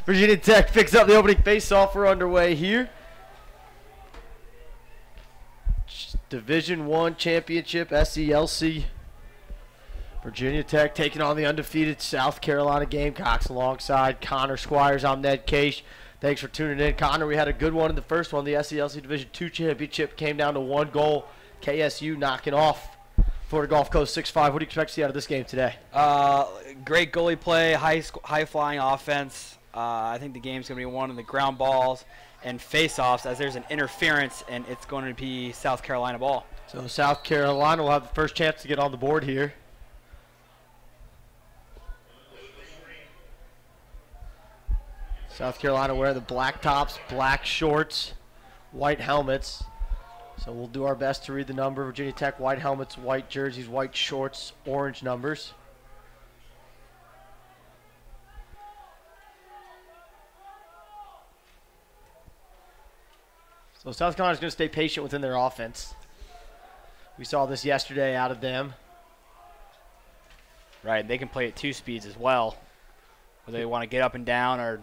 Virginia Tech picks up the opening face-off. We're underway here. Division I championship, SELC. Virginia Tech taking on the undefeated South Carolina Gamecocks alongside Connor Squires. I'm Ned Case. Thanks for tuning in. Connor, we had a good one in the first one. The SELC Division II championship came down to 1 goal. KSU knocking off Florida Gulf Coast 6-5. What do you expect to see out of this game today? Great goalie play, high-flying offense. I think the game's going to be won on the ground balls and face-offs, as there's an interference, and it's going to be South Carolina ball. So South Carolina will have the first chance to get on the board here. South Carolina wearing the black tops, black shorts, white helmets. So we'll do our best to read the number. Virginia Tech, white helmets, white jerseys, white shorts, orange numbers. So South Carolina's going to stay patient within their offense. We saw this yesterday out of them. Right, they can play at 2 speeds as well, whether they want to get up and down or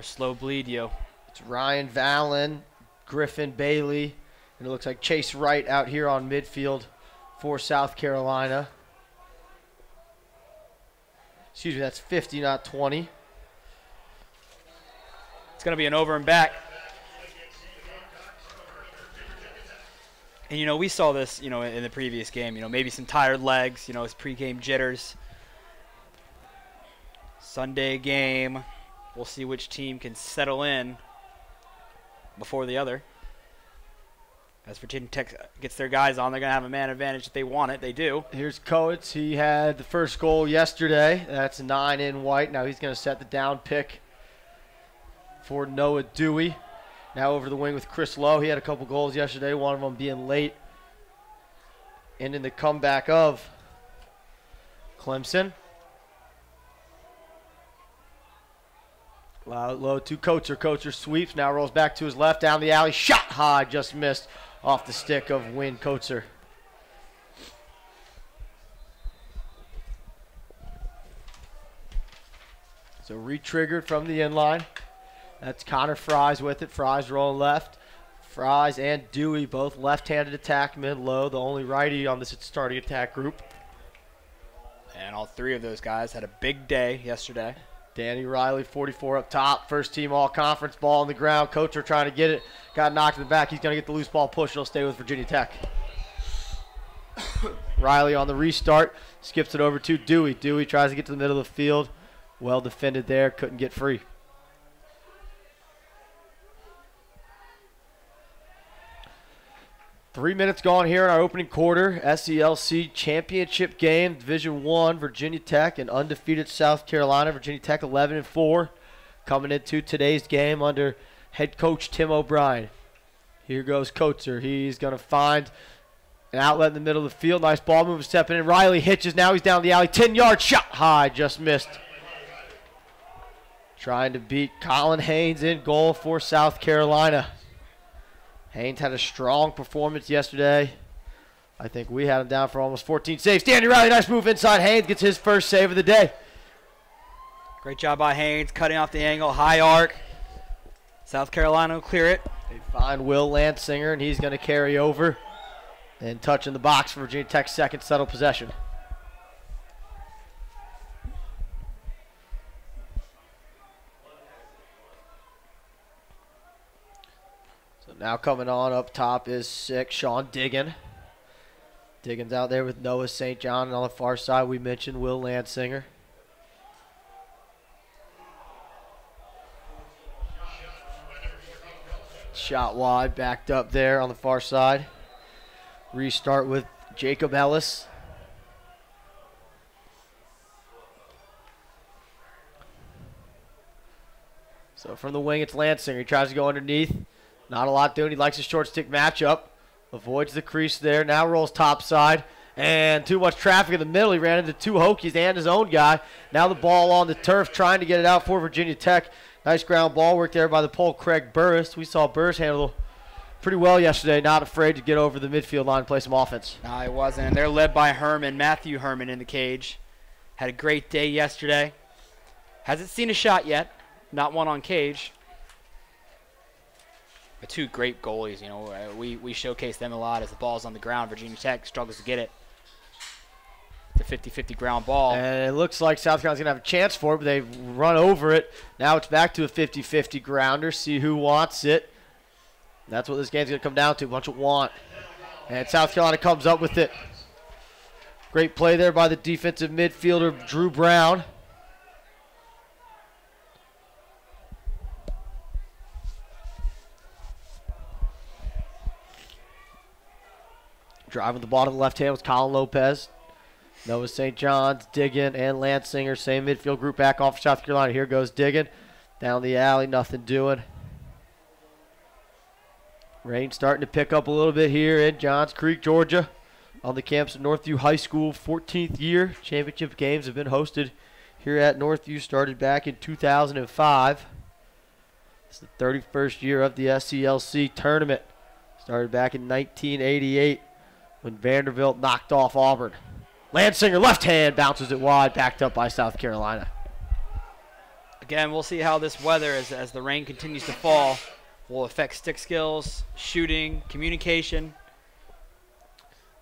slow bleed you. It's Ryan Vallon, Griffin Bailey, and it looks like Chase Wright out here on midfield for South Carolina. Excuse me, that's 50, not 20. It's going to be an over and back. And, you know, we saw this, you know, in the previous game, you know, maybe some tired legs, you know, it's pregame jitters. Sunday game. We'll see which team can settle in before the other. As Virginia Tech gets their guys on, they're going to have a man advantage if they want it. They do. Here's Coates. He had the first goal yesterday. That's 9 in white. Now he's going to set the down pick for Noah Dewey. Now over the wing with Chris Lowe. He had a couple goals yesterday, one of them being late. And in the comeback of Clemson. Low to Coates. Coates sweeps. Now rolls back to his left down the alley. Shot high. Just missed off the stick of Wynn Coates. So re-triggered from the inline. That's Connor Fries with it. Fries rolling left. Fries and Dewey, both left-handed attackmen. Lowe, the only righty on this starting attack group. And all 3 of those guys had a big day yesterday. Danny Riley, 44 up top. First team all-conference, ball on the ground. Coates trying to get it. Got knocked in the back. He's going to get the loose ball push. He'll stay with Virginia Tech. Riley on the restart. Skips it over to Dewey. Dewey tries to get to the middle of the field. Well defended there. Couldn't get free. Three minutes gone here in our opening quarter. SELC championship game, Division I, Virginia Tech and undefeated South Carolina. Virginia Tech 11-4, coming into today's game under head coach Tim O'Brien. Here goes Coates. He's going to find an outlet in the middle of the field. Nice ball move, stepping in. Riley hitches. Now he's down the alley. 10-yard shot high, just missed. Trying to beat Colin Haynes in goal for South Carolina. Haynes had a strong performance yesterday. I think we had him down for almost 14 saves. Danny Riley, nice move inside. Haynes gets his first save of the day. Great job by Haynes, cutting off the angle, high arc. South Carolina will clear it. They find Will Lansinger, and he's going to carry over and touch in the box for Virginia Tech's second settled possession. Now coming on up top is 6, Sean Diggin. Diggin's out there with Noah St. John, and on the far side we mentioned Will Lansinger. Shot wide, backed up there on the far side. Restart with Jacob Ellis. So from the wing it's Lansinger. He tries to go underneath. Not a lot doing. He likes his short stick matchup. Avoids the crease there. Now rolls topside. And too much traffic in the middle. He ran into 2 Hokies and his own guy. Now the ball on the turf, trying to get it out for Virginia Tech. Nice ground ball work there by the pole, Craig Burris. We saw Burris handle pretty well yesterday. Not afraid to get over the midfield line and play some offense. No, he wasn't. And they're led by Herman, Matthew Herman in the cage. Had a great day yesterday. Hasn't seen a shot yet. not one on cage. But two great goalies, you know. We showcase them a lot as the ball's on the ground. Virginia Tech struggles to get it. The 50-50 ground ball. And it looks like South Carolina's going to have a chance for it, but they run over it. Now it's back to a 50-50 grounder. See who wants it. That's what this game's going to come down to, a bunch of want. And South Carolina comes up with it. Great play there by the defensive midfielder, Drew Brown. Driving the ball to the left hand was Colin Lopez. Noah St. John's, Diggin, and Lansinger. Same midfield group back off for South Carolina. Here goes Diggin. Down the alley, nothing doing. Rain starting to pick up a little bit here in Johns Creek, Georgia. On the campus of Northview High School, 14th year. Championship games have been hosted here at Northview. Started back in 2005. It's the 31st year of the SELC tournament. Started back in 1988 when Vanderbilt knocked off Auburn. Lansinger, left hand, bounces it wide, backed up by South Carolina. Again, we'll see how this weather, as the rain continues to fall, will affect stick skills, shooting, communication.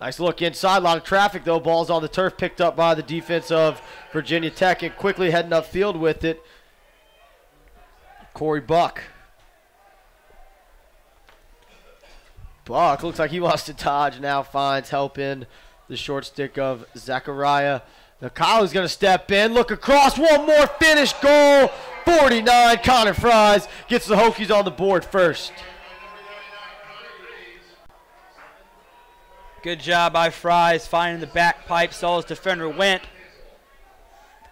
Nice look inside, a lot of traffic though. Ball's on the turf, picked up by the defense of Virginia Tech, and quickly heading upfield with it, Corey Buck. Buck looks like he wants to dodge, now finds help in the short stick of Zachariah. Nakala's going to step in, look across, one more finish, goal, 49, Connor Fries gets the Hokies on the board first. Good job by Fries, finding the back pipe, saw his defender went.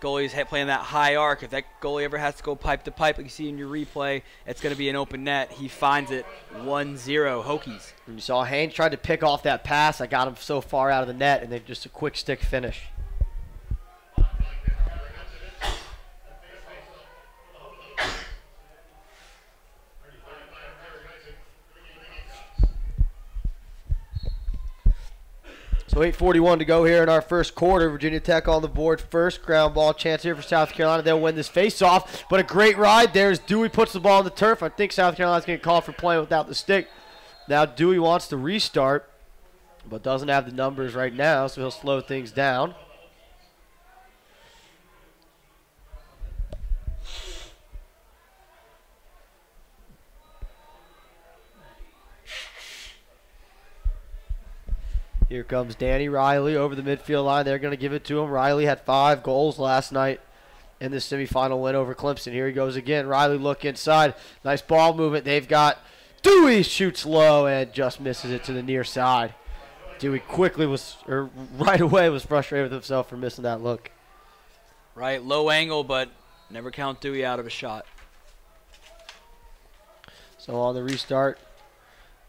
The goalie's playing that high arc. If that goalie ever has to go pipe to pipe, like you see in your replay, it's going to be an open net. He finds it, 1-0 Hokies. And you saw Haynes tried to pick off that pass. I got him so far out of the net, and then just a quick stick finish. So 8:41 to go here in our first quarter. Virginia Tech on the board first. Ground ball chance here for South Carolina. They'll win this face-off, but a great ride. There's Dewey, puts the ball on the turf. I think South Carolina's going to call for playing without the stick. Now Dewey wants to restart, but doesn't have the numbers right now, so he'll slow things down. Here comes Danny Riley over the midfield line. They're going to give it to him. Riley had 5 goals last night in the semifinal win over Clemson. Here he goes again. Riley look inside. Nice ball movement. They've got Dewey, shoots low and just misses it to the near side. Dewey quickly right away was frustrated with himself for missing that look. Right, low angle, but never count Dewey out of a shot. So on the restart,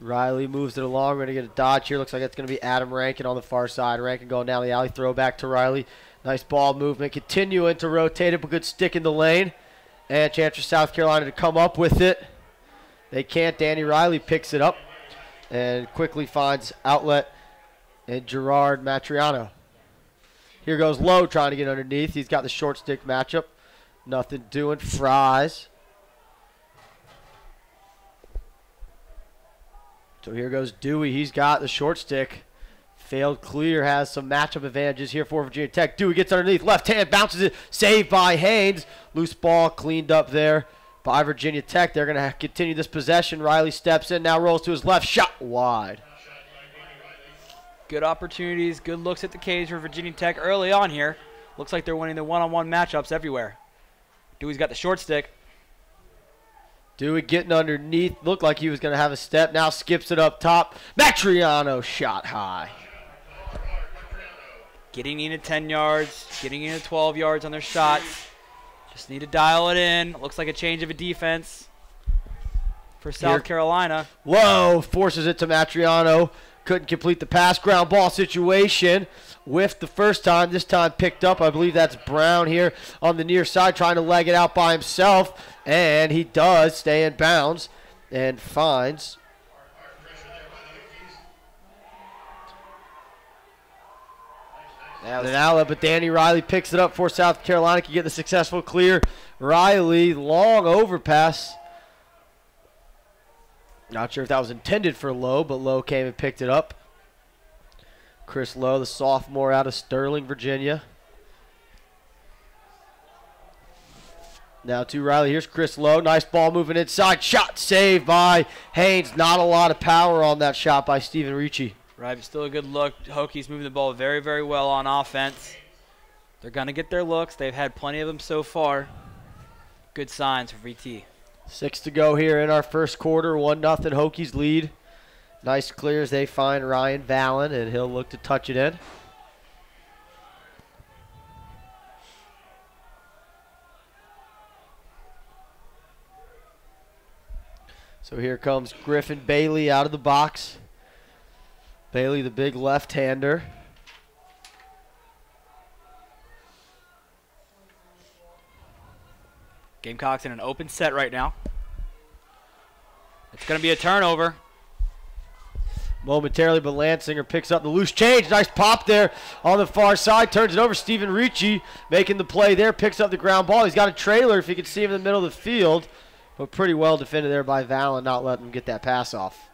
Riley moves it along. We're going to get a dodge here. Looks like it's going to be Adam Rankin on the far side. Rankin going down the alley. Throw back to Riley. Nice ball movement. Continuing to rotate it. A good stick in the lane. And chance for South Carolina to come up with it. They can't. Danny Riley picks it up and quickly finds outlet and Gerard Matriano. Here goes Lowe trying to get underneath. He's got the short stick matchup. Nothing doing. Fries. So here goes Dewey. He's got the short stick. Failed clear, has some matchup advantages here for Virginia Tech. Dewey gets underneath. Left hand, bounces it. Saved by Haynes. Loose ball cleaned up there by Virginia Tech. They're going to continue this possession. Riley steps in, now rolls to his left. Shot wide. Good opportunities, good looks at the cage for Virginia Tech early on here. Looks like they're winning the one-on-one matchups everywhere. Dewey's got the short stick. Dewey getting underneath. Looked like he was going to have a step. Now skips it up top. Matriano shot high. Getting into 10 yards, getting into 12 yards on their shots. Just need to dial it in. Looks like a change of a defense for South Carolina. Lowe forces it to Matriano. Couldn't complete the pass. Ground ball situation. Whiffed the first time. This time picked up. I believe that's Brown here on the near side trying to leg it out by himself. And he does stay in bounds and finds An outlet, but Danny Riley picks it up for South Carolina. Can get the successful clear. Riley, long overpass. Not sure if that was intended for Lowe, but Lowe came and picked it up. Chris Lowe, the sophomore out of Sterling, Virginia. Now to Riley. Here's Chris Lowe. Nice ball moving inside. Shot saved by Haynes. Not a lot of power on that shot by Stephen Ricci. Right, but still a good look. Hokies moving the ball very, very well on offense. They're going to get their looks. They've had plenty of them so far. Good signs for VT. 6 to go here in our first quarter. 1-0 Hokies lead. Nice clears. They find Ryan Vallon, and he'll look to touch it in. So here comes Griffin Bailey out of the box. Bailey, the big left-hander. Gamecocks in an open set right now. It's going to be a turnover. Momentarily, but Lansinger picks up the loose change. Nice pop there on the far side. Turns it over. Stephen Ricci making the play there. Picks up the ground ball. He's got a trailer if you can see him in the middle of the field. But pretty well defended there by Vallon, not letting him get that pass off.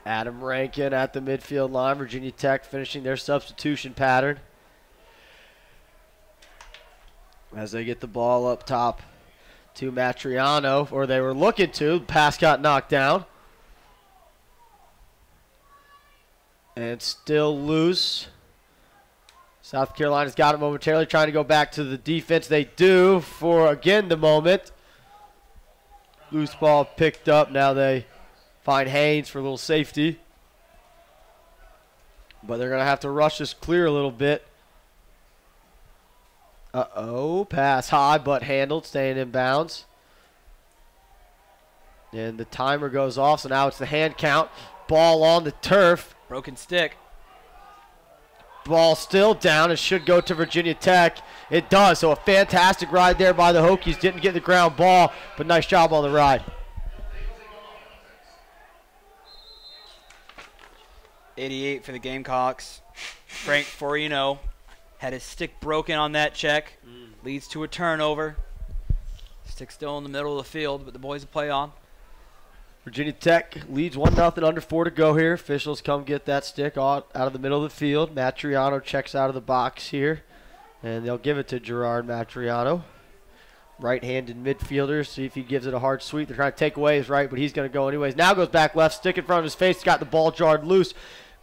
Adam Rankin at the midfield line. Virginia Tech finishing their substitution pattern as they get the ball up top to Matriano, or they were looking to. The pass got knocked down. And still loose. South Carolina's got it momentarily, trying to go back to the defense. They do for, again, the moment. Loose ball picked up. Now they find Haynes for a little safety. But they're going to have to rush this clear a little bit. Uh-oh. Pass high, but handled, staying in bounds. And the timer goes off, so now it's the hand count. Ball on the turf. Broken stick. Ball still down. It should go to Virginia Tech. It does. So a fantastic ride there by the Hokies. Didn't get the ground ball, but nice job on the ride. 88 for the Gamecocks. Frank Forino had his stick broken on that check. Leads to a turnover. Stick still in the middle of the field, but the boys will play on. Virginia Tech leads 1-0, under 4 to go here. Officials come get that stick out of the middle of the field. Matriano checks out of the box here, and they'll give it to Gerard Matriano. Right-handed midfielder, see if he gives it a hard sweep. They're trying to take away his right, but he's going to go anyways. Now goes back left, stick in front of his face. Got the ball jarred loose.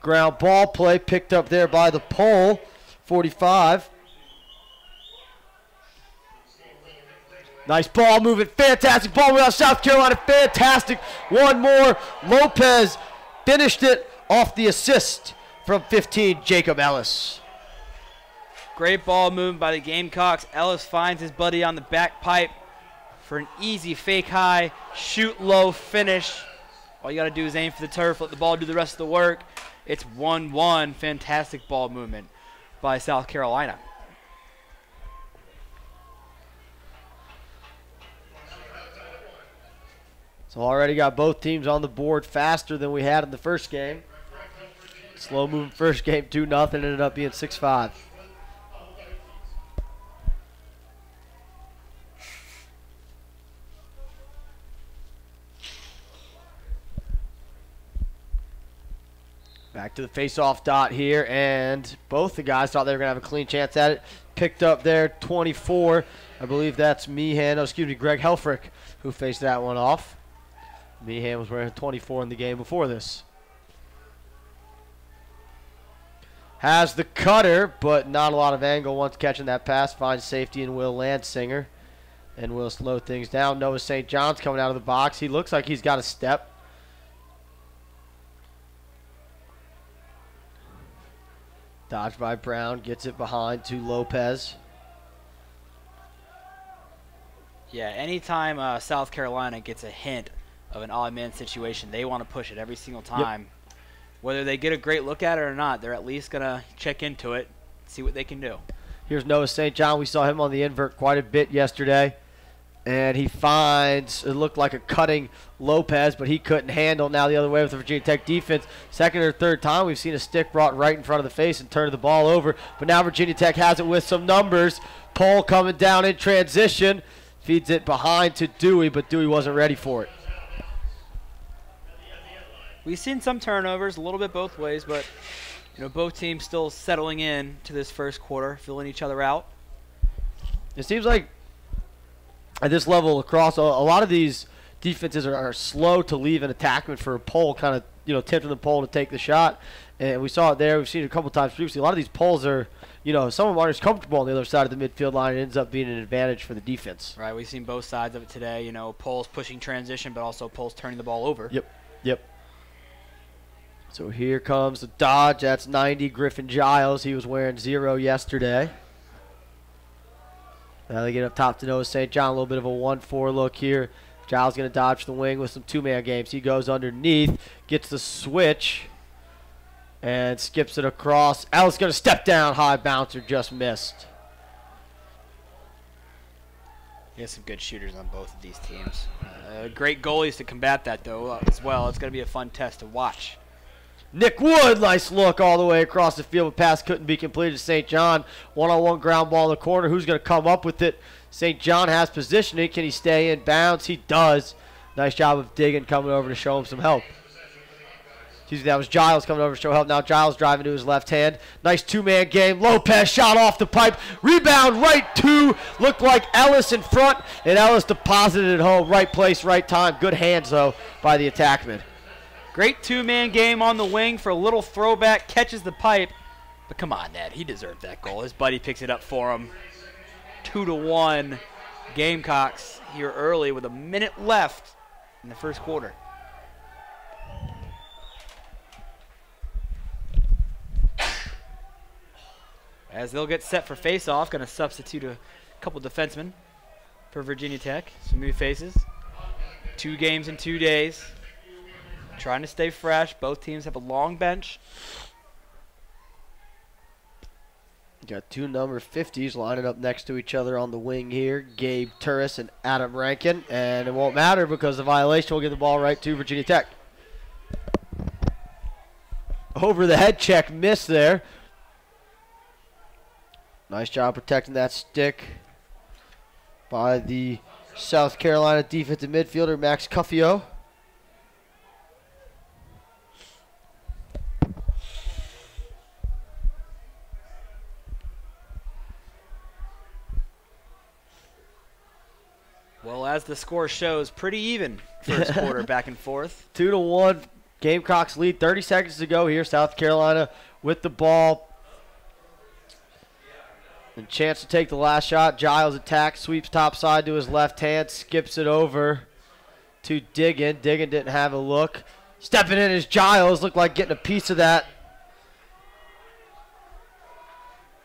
Ground ball play picked up there by the pole, 45. Nice ball movement, fantastic ball without South Carolina, fantastic. One more, Lopez finished it off the assist from 15, Jacob Ellis. Great ball movement by the Gamecocks. Ellis finds his buddy on the back pipe for an easy fake high, shoot low finish. All you got to do is aim for the turf, let the ball do the rest of the work. It's 1-1, fantastic ball movement by South Carolina. So already got both teams on the board faster than we had in the first game. Slow moving first game, 2-0, ended up being 6-5. Back to the face-off dot here, and both the guys thought they were going to have a clean chance at it. Picked up there, 24. I believe that's Greg Helfrich, who faced that one off. Meehan was wearing 24 in the game before this. Has the cutter, but not a lot of angle once catching that pass. Finds safety in Will Lansinger, and will slow things down. Noah St. John's coming out of the box. He looks like he's got a step. Dodged by Brown, gets it behind to Lopez. Yeah, anytime South Carolina gets a hint of an odd man situation, they want to push it every single time. Yep. Whether they get a great look at it or not, they're at least going to check into it, see what they can do. Here's Noah St. John. We saw him on the invert quite a bit yesterday. And he finds, it looked like a cutting Lopez, but he couldn't handle. Now the other way with the Virginia Tech defense. Second or third time we've seen a stick brought right in front of the face and turned the ball over. But now Virginia Tech has it with some numbers. Pohl coming down in transition. Feeds it behind to Dewey, but Dewey wasn't ready for it. We've seen some turnovers, a little bit both ways, but both teams still settling in to this first quarter, filling each other out. It seems like at this level of lacrosse, a lot of these defenses are slow to leave an attackman for a Pohl, kind of tempting the Pohl to take the shot. And we saw it there. We've seen it a couple times previously. A lot of these Pohls are, some of them aren't as comfortable on the other side of the midfield line. It ends up being an advantage for the defense. Right, we've seen both sides of it today. Pohls pushing transition, but also Pohls turning the ball over. Yep. So here comes the dodge. That's 90, Griffin Giles. He was wearing 0 yesterday. Now they get up top to Noah St. John. A little bit of a 1-4 look here. Giles going to dodge the wing with some two-man games. He goes underneath, gets the switch, and skips it across. Ellis going to step down. High bouncer, just missed. He has some good shooters on both of these teams. Great goalies to combat that, though, as well. It's going to be a fun test to watch. Nick Wood, nice look all the way across the field. The pass couldn't be completed to St. John. One-on-one ground ball in the corner. Who's going to come up with it? St. John has positioning. Can he stay in bounds? He does. Nice job of digging, coming over to show him some help. Excuse me, that was Giles coming over to show help. Now Giles driving to his left hand. Nice two-man game. Lopez shot off the pipe. Rebound right to. Looked like Ellis in front, and Ellis deposited it home. Right place, right time. Good hands, though, by the attackman. Great two-man game on the wing for a little throwback. Catches the pipe. But come on, Ned. He deserved that goal. His buddy picks it up for him. 2-1 Gamecocks here early with a minute left in the first quarter. As they'll get set for face-off, going to substitute a couple defensemen for Virginia Tech. Some new faces. 2 games in 2 days. Trying to stay fresh. Both teams have a long bench. Got 2 number 50s lining up next to each other on the wing here. Gabe Turris and Adam Rankin. And it won't matter because the violation will get the ball right to Virginia Tech. Over the head check, miss there. Nice job protecting that stick by the South Carolina defensive midfielder, Max Cuffio. Well, as the score shows, pretty even first quarter back and forth. 2-1. Gamecocks lead. 30 seconds to go here. South Carolina with the ball. And chance to take the last shot. Giles attacks, sweeps topside to his left hand, skips it over to Diggin. Diggin didn't have a look. Stepping in is Giles. Looked like getting a piece of that.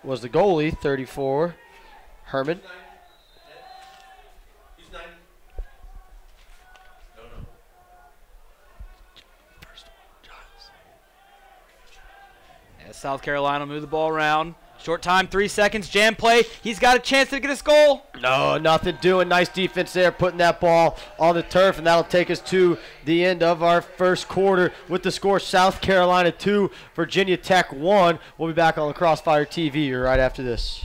Was the goalie, 34, Herman. South Carolina move the ball around. Short time, 3 seconds, jam play. He's got a chance to get his goal. No, nothing doing. Nice defense there, putting that ball on the turf, and that'll take us to the end of our first quarter with the score South Carolina 2, Virginia Tech 1. We'll be back on Lacrosse Fire TV right after this.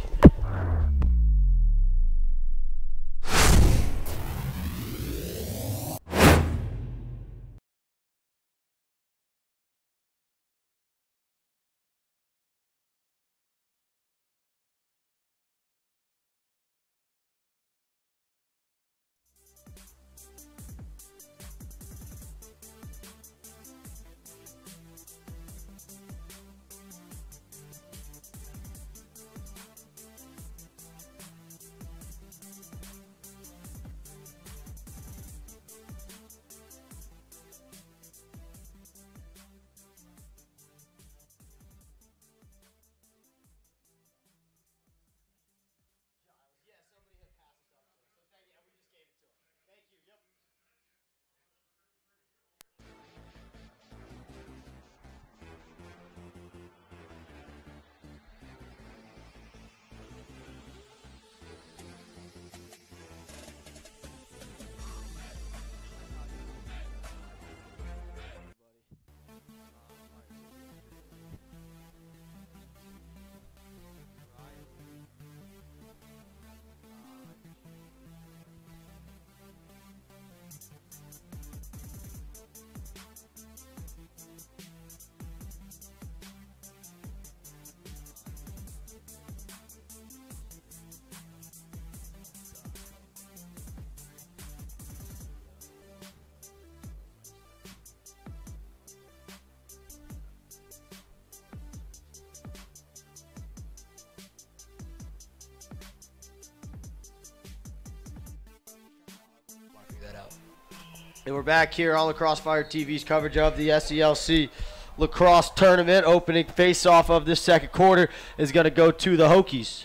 And we're back here on Lacrosse Fire TV's coverage of the SELC Lacrosse Tournament. Opening face-off of this second quarter is going to go to the Hokies.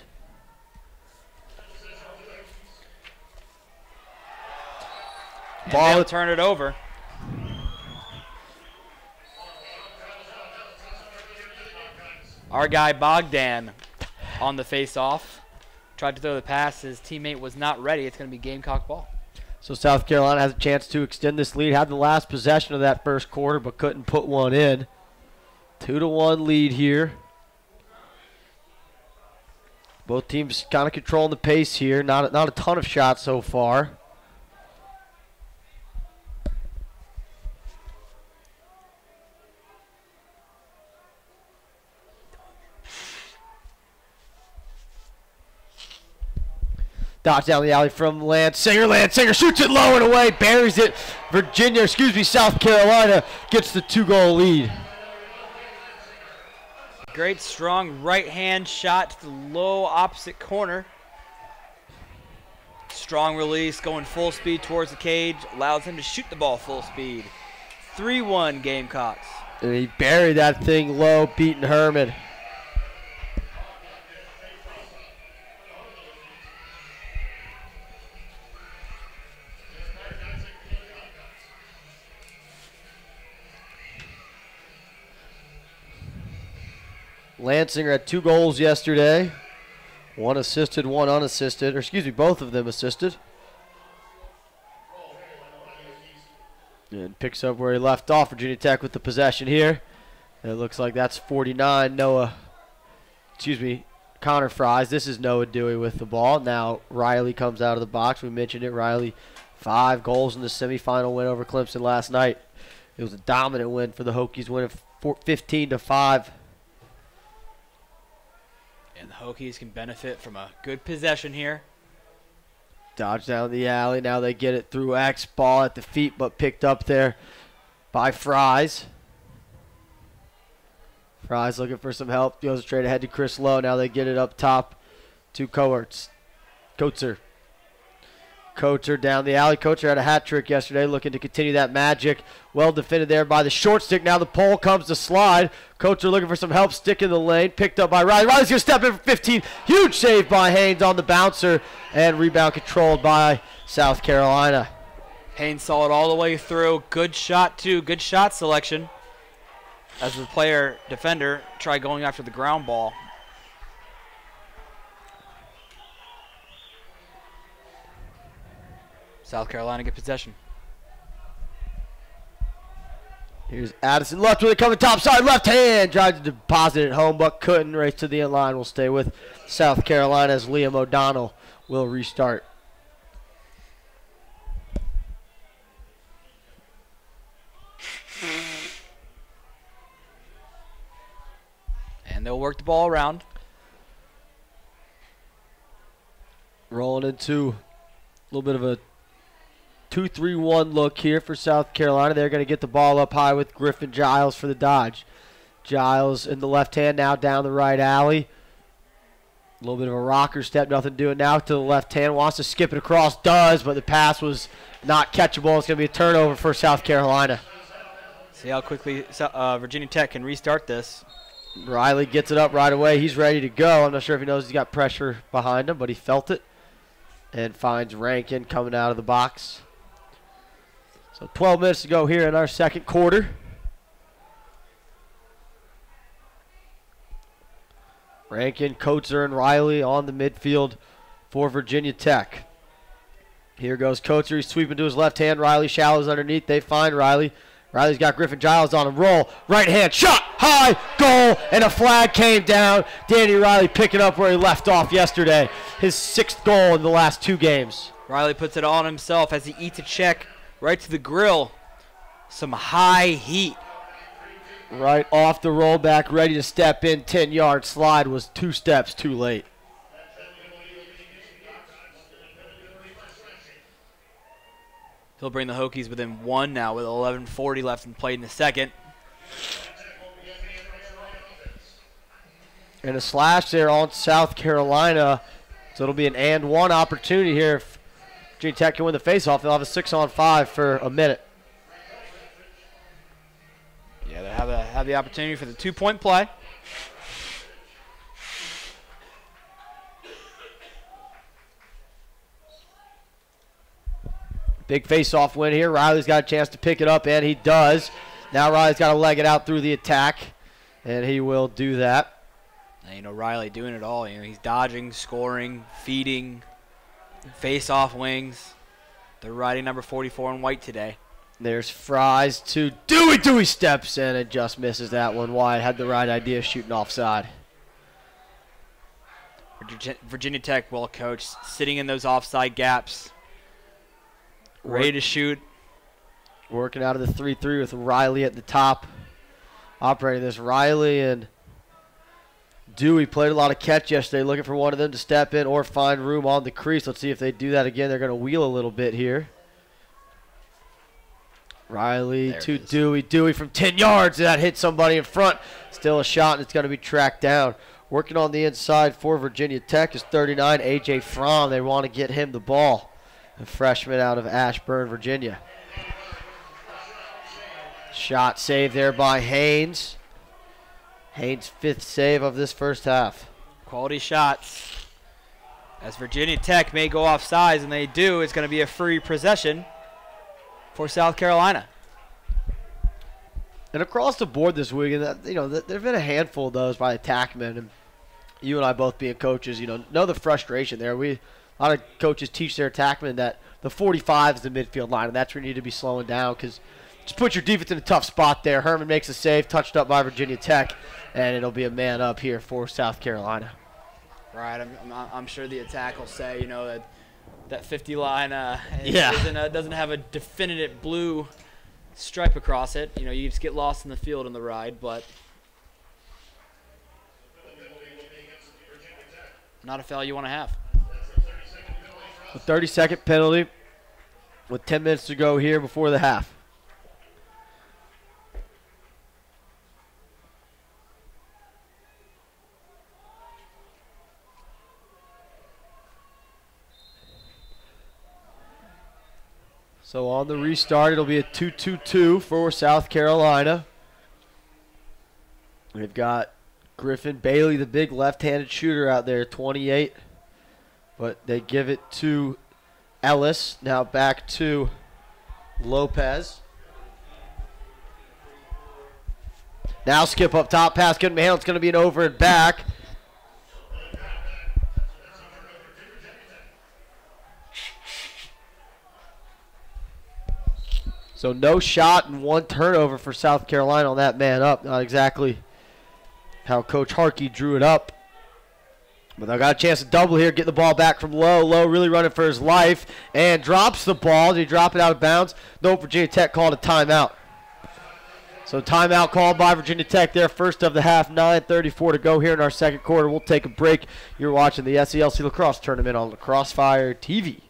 Ball, they'll turn it over. Our guy Bogdan on the face-off. Tried to throw the pass. His teammate was not ready. It's going to be Gamecock ball. So South Carolina has a chance to extend this lead. Had the last possession of that first quarter, but couldn't put one in. 2-1 lead here. Both teams kind of controlling the pace here. Not a ton of shots so far. Dodge down the alley from Lansinger. Lansinger shoots it low and away, buries it. South Carolina gets the 2-goal lead. Great strong right hand shot to the low opposite corner. Strong release going full speed towards the cage. Allows him to shoot the ball full speed. 3-1 Gamecocks. And he buried that thing low, beating Herman. Lansinger had 2 goals yesterday. 1 assisted, 1 unassisted. Or excuse me, both of them assisted. And picks up where he left off. Virginia Tech with the possession here. And it looks like that's 49. Connor Fries. This is Noah Dewey with the ball. Now Riley comes out of the box. We mentioned it. Riley, 5 goals in the semifinal win over Clemson last night. It was a dominant win for the Hokies, winning 15-5. And the Hokies can benefit from a good possession here. Dodge down the alley. Now they get it through X. Ball at the feet, but picked up there by Fries. Fries looking for some help. Goes straight ahead to Chris Lowe. Now they get it up top to Coates. Coates down the alley. Coates had a hat trick yesterday, looking to continue that magic. Well defended there by the short stick. Now the pole comes to slide. Coates looking for some help. Stick in the lane. Picked up by Riley. Riley's going to step in for 15. Huge save by Haynes on the bouncer. And rebound controlled by South Carolina. Haynes saw it all the way through. Good shot, too. Good shot selection. As the defender tried going after the ground ball. South Carolina get possession. Here's Addison left with it coming top side. Left hand. Tried to deposit it home, but couldn't. Race to the end line. Will stay with South Carolina as Liam O'Donnell will restart. And they'll work the ball around. Rolling into a little bit of a 2-3-1 look here for South Carolina. They're going to get the ball up high with Griffin Giles for the dodge. Giles in the left hand, now down the right alley. A little bit of a rocker step, nothing doing now to the left hand. Wants to skip it across, does, but the pass was not catchable. It's going to be a turnover for South Carolina. See how quickly Virginia Tech can restart this. Riley gets it up right away. He's ready to go. I'm not sure if he knows he's got pressure behind him, but he felt it. And finds Rankin coming out of the box. So 12 minutes to go here in our second quarter. Rankin, Coates, and Riley on the midfield for Virginia Tech. Here goes Coates. He's sweeping to his left hand. Riley shallows underneath. They find Riley. Riley's got Griffin Giles on him. Roll. Right hand. Shot. High. Goal. And a flag came down. Danny Riley picking up where he left off yesterday. His 6th goal in the last 2 games. Riley puts it on himself as he eats a check right to the grill. Some high heat. Right off the rollback, ready to step in. 10-yard slide was 2 steps too late. He'll bring the Hokies within 1 now with 11:40 left and played in the second. And a slash there on South Carolina. So it'll be an and 1 opportunity here. If Virginia Tech can win the faceoff, they'll have a 6-on-5 for a minute. have the opportunity for the 2-point play. Big face-off win here. Riley's got a chance to pick it up, and he does. Now Riley's got to leg it out through the attack, and he will do that. And, you know, Riley doing it all. You know, he's dodging, scoring, feeding, face-off wings. They're riding number 44 in white today. There's Fries to Dewey. Dewey steps in and just misses that one wide. Had the right idea shooting offside. Virginia Tech, well coached, sitting in those offside gaps. Ready to shoot. Working out of the 3-3 with Riley at the top. Operating this. Riley and Dewey played a lot of catch yesterday, looking for one of them to step in or find room on the crease. Let's see if they do that again. They're going to wheel a little bit here. Riley to Dewey. Dewey from 10 yards. That hit somebody in front. Still a shot, and it's going to be tracked down. Working on the inside for Virginia Tech is 39, A.J. Fromm. They want to get him the ball. The freshman out of Ashburn, Virginia. Shot saved there by Haynes. Haynes' 5th save of this first half. Quality shots. As Virginia Tech may go off sides, and they do, it's going to be a free possession for South Carolina. And across the board this week, and you know, there have been a handful of those by attackmen. And you and I both being coaches, you know the frustration there. A lot of coaches teach their attackmen that the 45 is the midfield line, and that's where you need to be slowing down because just put your defense in a tough spot there. Herman makes a save, touched up by Virginia Tech, and it'll be a man up here for South Carolina. Right, I'm sure the attack will say, you know, that 50 line doesn't have a definitive blue stripe across it. You know, you just get lost in the field on the ride, but not a foul you want to have. A 30-second penalty with 10 minutes to go here before the half. So on the restart, it'll be a 2-2-2 for South Carolina. We've got Griffin Bailey, the big left-handed shooter out there, 28. But they give it to Ellis. Now back to Lopez. Now skip up top, pass couldn't be handled. It's going to be an over and back. So no shot and 1 turnover for South Carolina on that man up. Not exactly how Coach Harkey drew it up. But they got a chance to double here, get the ball back from Lowe. Lowe really running for his life and drops the ball. Did he drop it out of bounds? No, Virginia Tech called a timeout. So timeout called by Virginia Tech there, first of the half, 9:34 to go here in our second quarter. We'll take a break. You're watching the SELC Lacrosse Tournament on Lacrosse Fire TV.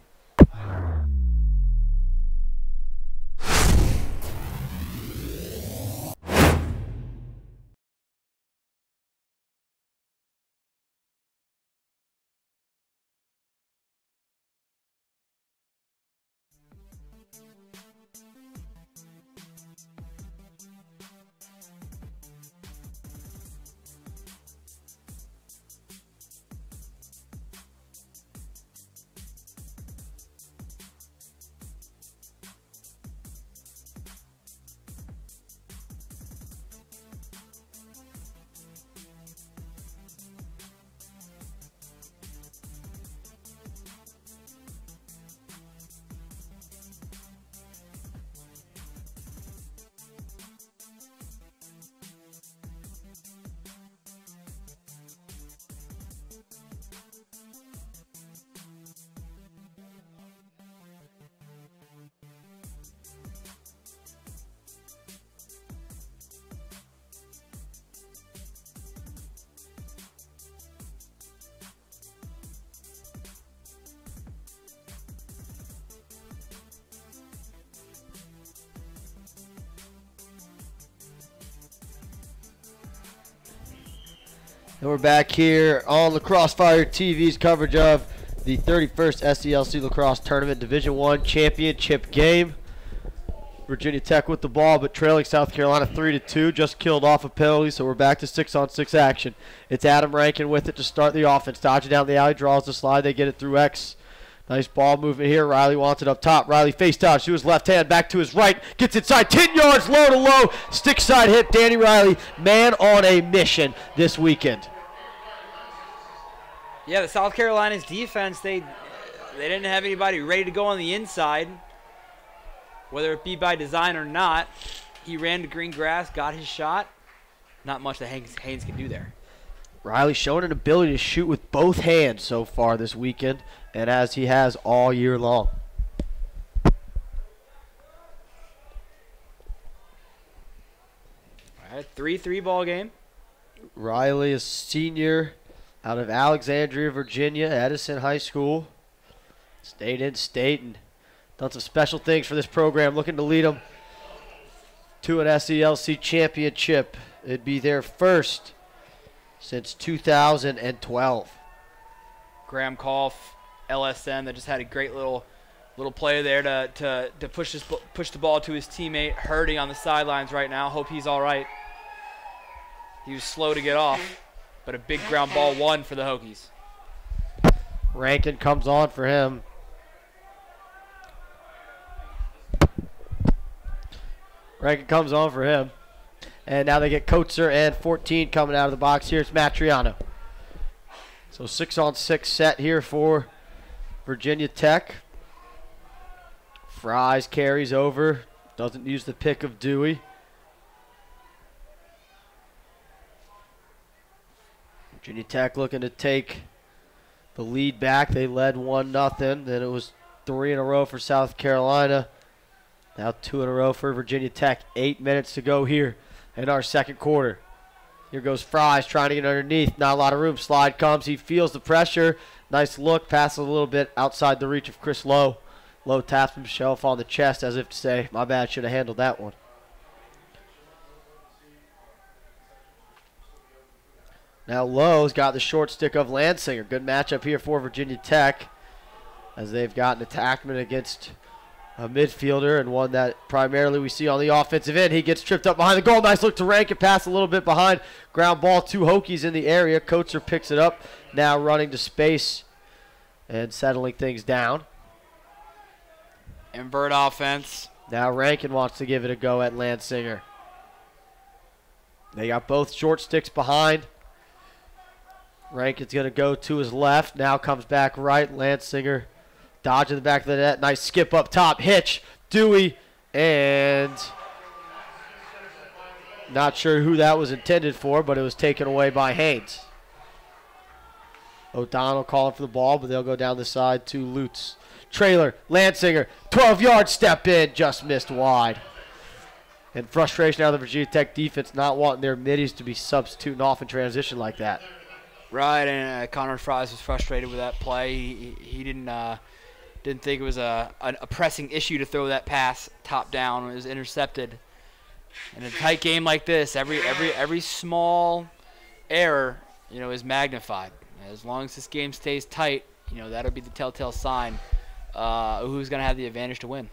And we're back here on Lacrosse Fire TV's coverage of the 31st SELC Lacrosse Tournament Division I Championship game. Virginia Tech with the ball, but trailing South Carolina 3-2. Just killed off a penalty, so we're back to 6-on-6 action. It's Adam Rankin with it to start the offense. Dodging down the alley, draws the slide. They get it through X. Nice ball movement here. Riley wants it up top. Riley face down to his left hand, back to his right. Gets inside, 10 yards, low to low. Stick side hit. Danny Riley, man on a mission this weekend. Yeah, the South Carolina's defense, they didn't have anybody ready to go on the inside, whether it be by design or not. He ran to green grass, got his shot. Not much that Haynes can do there. Riley showing an ability to shoot with both hands so far this weekend, and as he has all year long. All right, 3-3 ball game. Riley is senior out of Alexandria, Virginia, Edison High School. Stayed in state and done some special things for this program, looking to lead them to an SELC championship. It'd be their first since 2012. Graham Koff, LSM, that just had a great little play there to push the ball to his teammate, hurting on the sidelines right now. Hope he's all right. He was slow to get off, but a big ground ball won for the Hokies. Rankin comes on for him. And now they get Coetzer and 14 coming out of the box. Here's Matriano. So 6-on-6 set here for Virginia Tech. Fries carries over. Doesn't use the pick of Dewey. Virginia Tech looking to take the lead back. They led 1-0. Then it was 3 in a row for South Carolina. Now 2 in a row for Virginia Tech. 8 minutes to go here in our second quarter. Here goes Fries trying to get underneath. Not a lot of room. Slide comes. He feels the pressure. Nice look. Passes a little bit outside the reach of Chris Lowe. Lowe taps himself on the chest as if to say, my bad, should have handled that one. Now Lowe's got the short stick of Lansinger. Good matchup here for Virginia Tech as they've got an attackman against a midfielder, and one that primarily we see on the offensive end. He gets tripped up behind the goal. Nice look to Rankin. Pass a little bit behind. Ground ball. 2 Hokies in the area. Coetzer picks it up. Now running to space and settling things down. Invert offense. Now Rankin wants to give it a go at Lansinger. They got both short sticks behind. Rankin's going to go to his left. Now comes back right. Lansinger dodging the back of the net. Nice skip up top. Hitch. Dewey. And not sure who that was intended for, but it was taken away by Haynes. O'Donnell calling for the ball, but they'll go down the side to Lutz. Trailer. Lansinger. 12-yard step in. Just missed wide. And frustration out of the Virginia Tech defense not wanting their middies to be substituting off in transition like that. Right, and Connor Fries was frustrated with that play. He didn't think it was a pressing issue to throw that pass top down. It was intercepted. In a tight game like this, every small error, is magnified. As long as this game stays tight, that'll be the telltale sign who's going to have the advantage to win.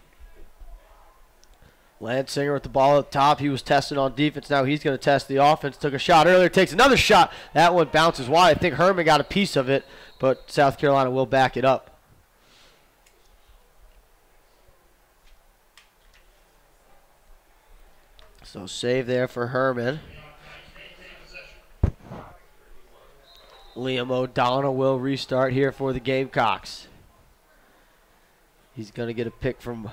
Lansinger with the ball up top. He was testing on defense. Now he's going to test the offense. Took a shot earlier. Takes another shot. That one bounces wide. I think Herman got a piece of it, but South Carolina will back it up. So save there for Herman. Liam O'Donnell will restart here for the Gamecocks. He's going to get a pick from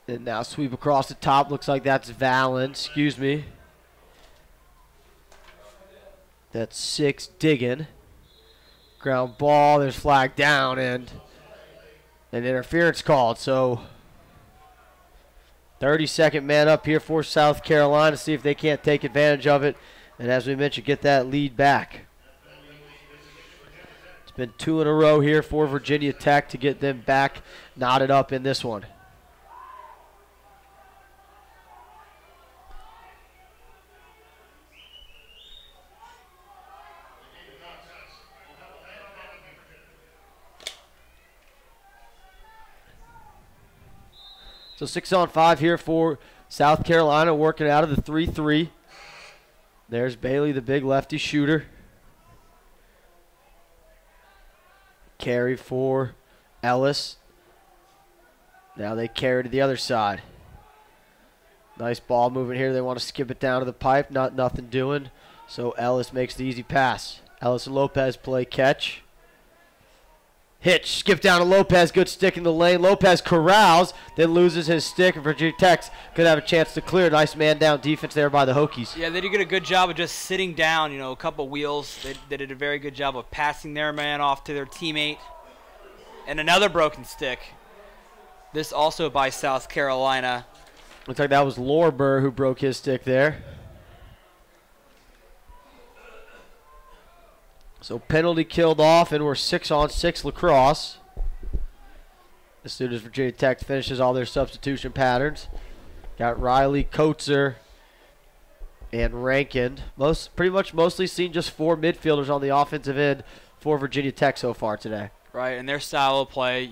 and now sweep across the top. Looks like that's Valen. Excuse me. That's 6 Diggin. Ground ball. There's flag down and an interference called. So 30-second man up here for South Carolina. See if they can't take advantage of it. And as we mentioned, get that lead back. It's been 2 in a row here for Virginia Tech to get them back knotted up in this one. So 6-on-5 here for South Carolina, working out of the 3-3. There's Bailey, the big lefty shooter. Carry for Ellis. Now they carry to the other side. Nice ball movement here. They want to skip it down to the pipe. Nothing doing. So Ellis makes the easy pass. Ellis and Lopez play catch. Hitch, skip down to Lopez. Good stick in the lane. Lopez corrals, then loses his stick, and Virginia Tech could have a chance to clear. Nice man down defense there by the Hokies. Yeah, they did a good job of just sitting down, a couple wheels. They did a very good job of passing their man off to their teammate. And another broken stick. This also by South Carolina. Looks like that was Lorber who broke his stick there. So penalty killed off, and we're 6-on-6 lacrosse. As soon as Virginia Tech finishes all their substitution patterns. Got Riley, Coates, and Rankin. Pretty much mostly seen just 4 midfielders on the offensive end for Virginia Tech so far today. Right, and their style of play,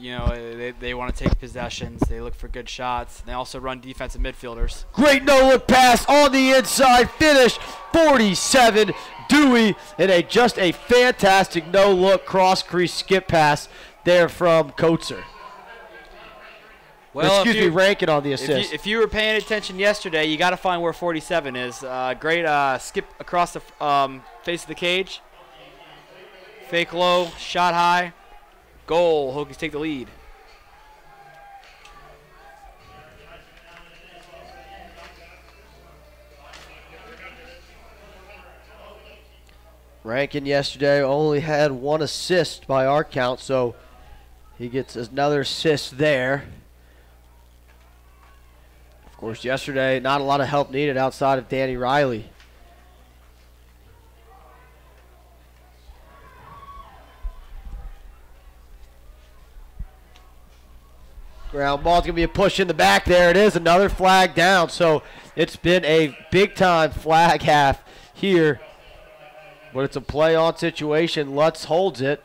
they want to take possessions. They look for good shots. They also run defensive midfielders. Great no-look pass on the inside. Finish 47. Dewey in just a fantastic no-look cross-crease skip pass there from Coates. Well, Excuse me, Rankin on the assist. If you were paying attention yesterday, you got to find where 47 is. Great skip across the face of the cage. Fake low, shot high. Goal. Hokies take the lead. Rankin yesterday only had 1 assist by our count, so he gets another assist there. Of course, yesterday, not a lot of help needed outside of Danny Riley. Ground ball's going to be a push in the back. There it is, another flag down. So it's been a big-time flag half here. But it's a play-on situation. Lutz holds it,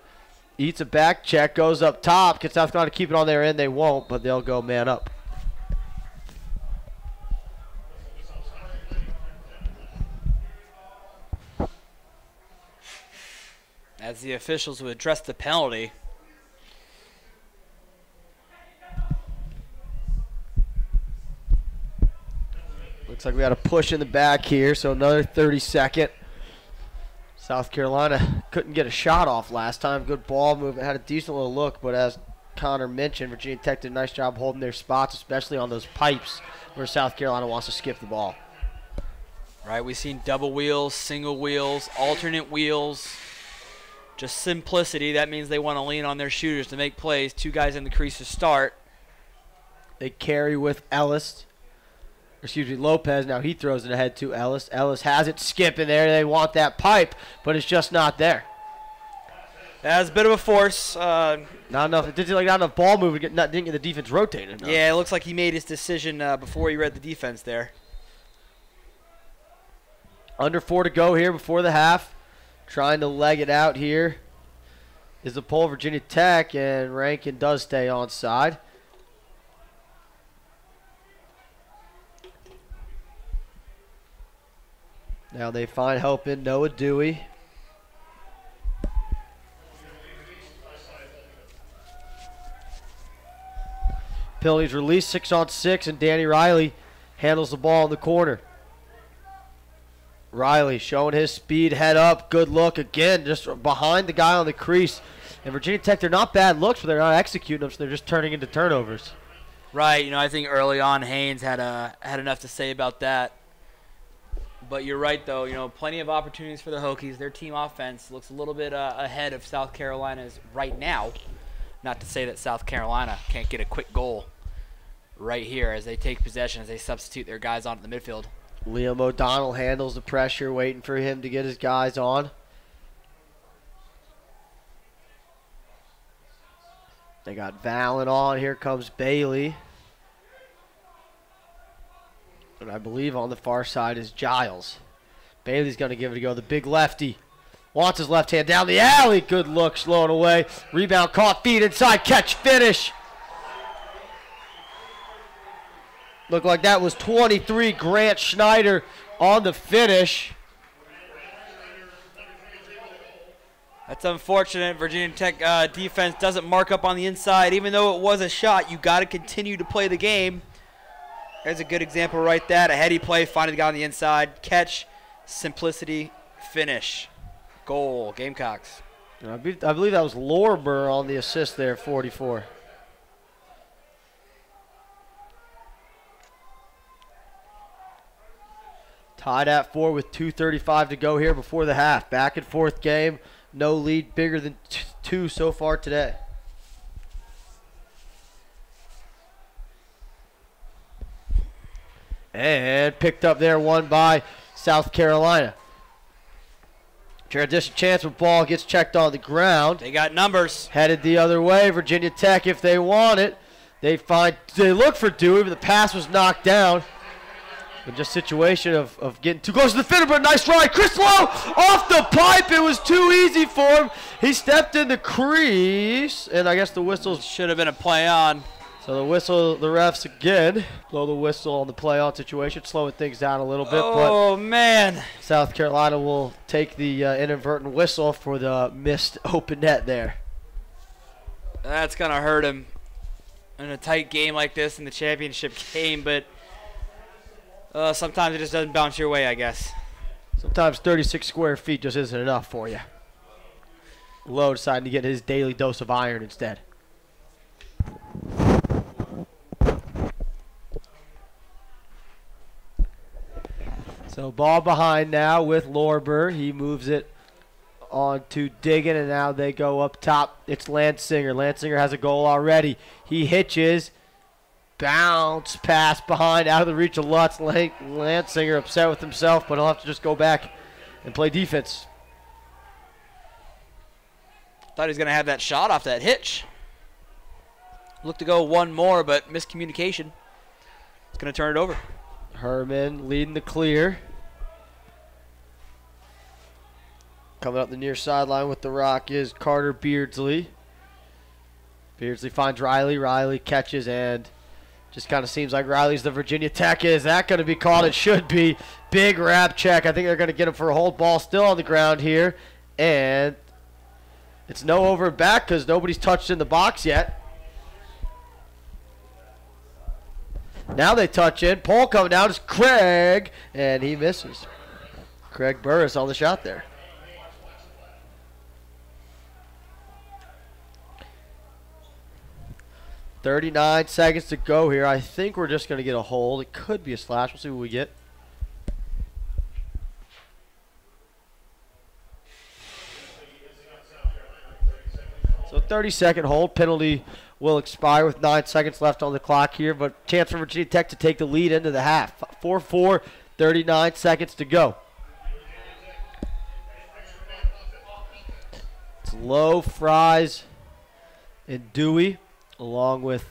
eats a back check, goes up top. Gets South Carolina to keep it on their end. They won't, but they'll go man up. As the officials would address the penalty. Looks like we had a push in the back here, so another 30-second. South Carolina couldn't get a shot off last time. Good ball movement, had a decent little look, but as Connor mentioned, Virginia Tech did a nice job holding their spots, especially on those pipes where South Carolina wants to skip the ball. Right, we've seen double wheels, single wheels, alternate wheels. Just simplicity. That means they want to lean on their shooters to make plays. 2 guys in the crease to start. They carry with Ellis. Excuse me, Lopez. Now he throws it ahead to Ellis. Ellis has it, skip in there. They want that pipe, but it's just not there. That's a bit of a force. Not enough. It didn't not enough ball movement. Didn't get the defense rotated enough. Yeah, it looks like he made his decision before he read the defense there. Under 4 to go here before the half. Trying to leg it out here is the pole Virginia Tech, and Rankin does stay onside. Now they find help in Noah Dewey. Penalties released, 6-on-6, and Danny Riley handles the ball in the corner. Riley showing his speed, head up, good look again, just behind the guy on the crease. And Virginia Tech, they're not bad looks, but they're not executing them, so they're just turning into turnovers. Right, I think early on Haynes had enough to say about that. But you're right, though. Plenty of opportunities for the Hokies. Their team offense looks a little bit ahead of South Carolina's right now. Not to say that South Carolina can't get a quick goal right here as they take possession, as they substitute their guys onto the midfield. Liam O'Donnell handles the pressure, waiting for him to get his guys on. They got Valen on. Here comes Bailey. And I believe on the far side is Giles. Bailey's going to give it a go. The big lefty wants his left hand down the alley. Good look, slowing away. Rebound caught, feet inside, catch, finish. Looked like that was 23, Grant Schneider on the finish. That's unfortunate. Virginia Tech defense doesn't mark up on the inside. Even though it was a shot, you got to continue to play the game. There's a good example right there. A heady play, finding the guy on the inside. Catch, simplicity, finish. Goal, Gamecocks. I believe that was Lorber on the assist there, 44. Tied at 4 with 2:35 to go here before the half. Back and forth game. No lead bigger than 2 so far today. And picked up there, one by South Carolina. Transition chance with ball gets checked on the ground. They got numbers. Headed the other way. Virginia Tech, if they want it, they look for Dewey, but the pass was knocked down. But just situation of getting too close to the finish, but nice ride. Chris Lowe off the pipe. It was too easy for him. He stepped in the crease, and I guess the whistle should have been a play on. So the whistle, the refs again blow the whistle on the play on situation, slowing things down a little bit. Oh, man. South Carolina will take the inadvertent whistle for the missed open net there. That's going to hurt him in a tight game like this in the championship game, but sometimes it just doesn't bounce your way, I guess. Sometimes 36 square feet just isn't enough for you. Lowe deciding to get his daily dose of iron instead. So ball behind now with Lorber. He moves it on to Diggin, and now they go up top. It's Lansinger. Lansinger has a goal already. He hitches. Bounce pass behind, out of the reach of Lutz. Lansinger upset with himself, but he'll have to just go back and play defense. Thought he was going to have that shot off that hitch. Looked to go one more, but miscommunication. It's going to turn it over. Herman leading the clear. Coming up the near sideline with the rock is Carter Beardsley. Beardsley finds Riley. Riley catches, and just kind of seems like Riley's the Virginia Tech. Is that going to be called? It should be. Big wrap check. I think they're going to get him for a hold. Ball still on the ground here. And it's no over back because nobody's touched in the box yet. Now they touch in. Pole coming down is Craig, and he misses. Craig Burris on the shot there. .39 seconds to go here. I think we're just going to get a hold. It could be a slash. We'll see what we get. So 30-second hold. Penalty will expire with 9 seconds left on the clock here, but chance for Virginia Tech to take the lead into the half. 4-4, 39 seconds to go. It's Lowe, Fries, and Dewey, along with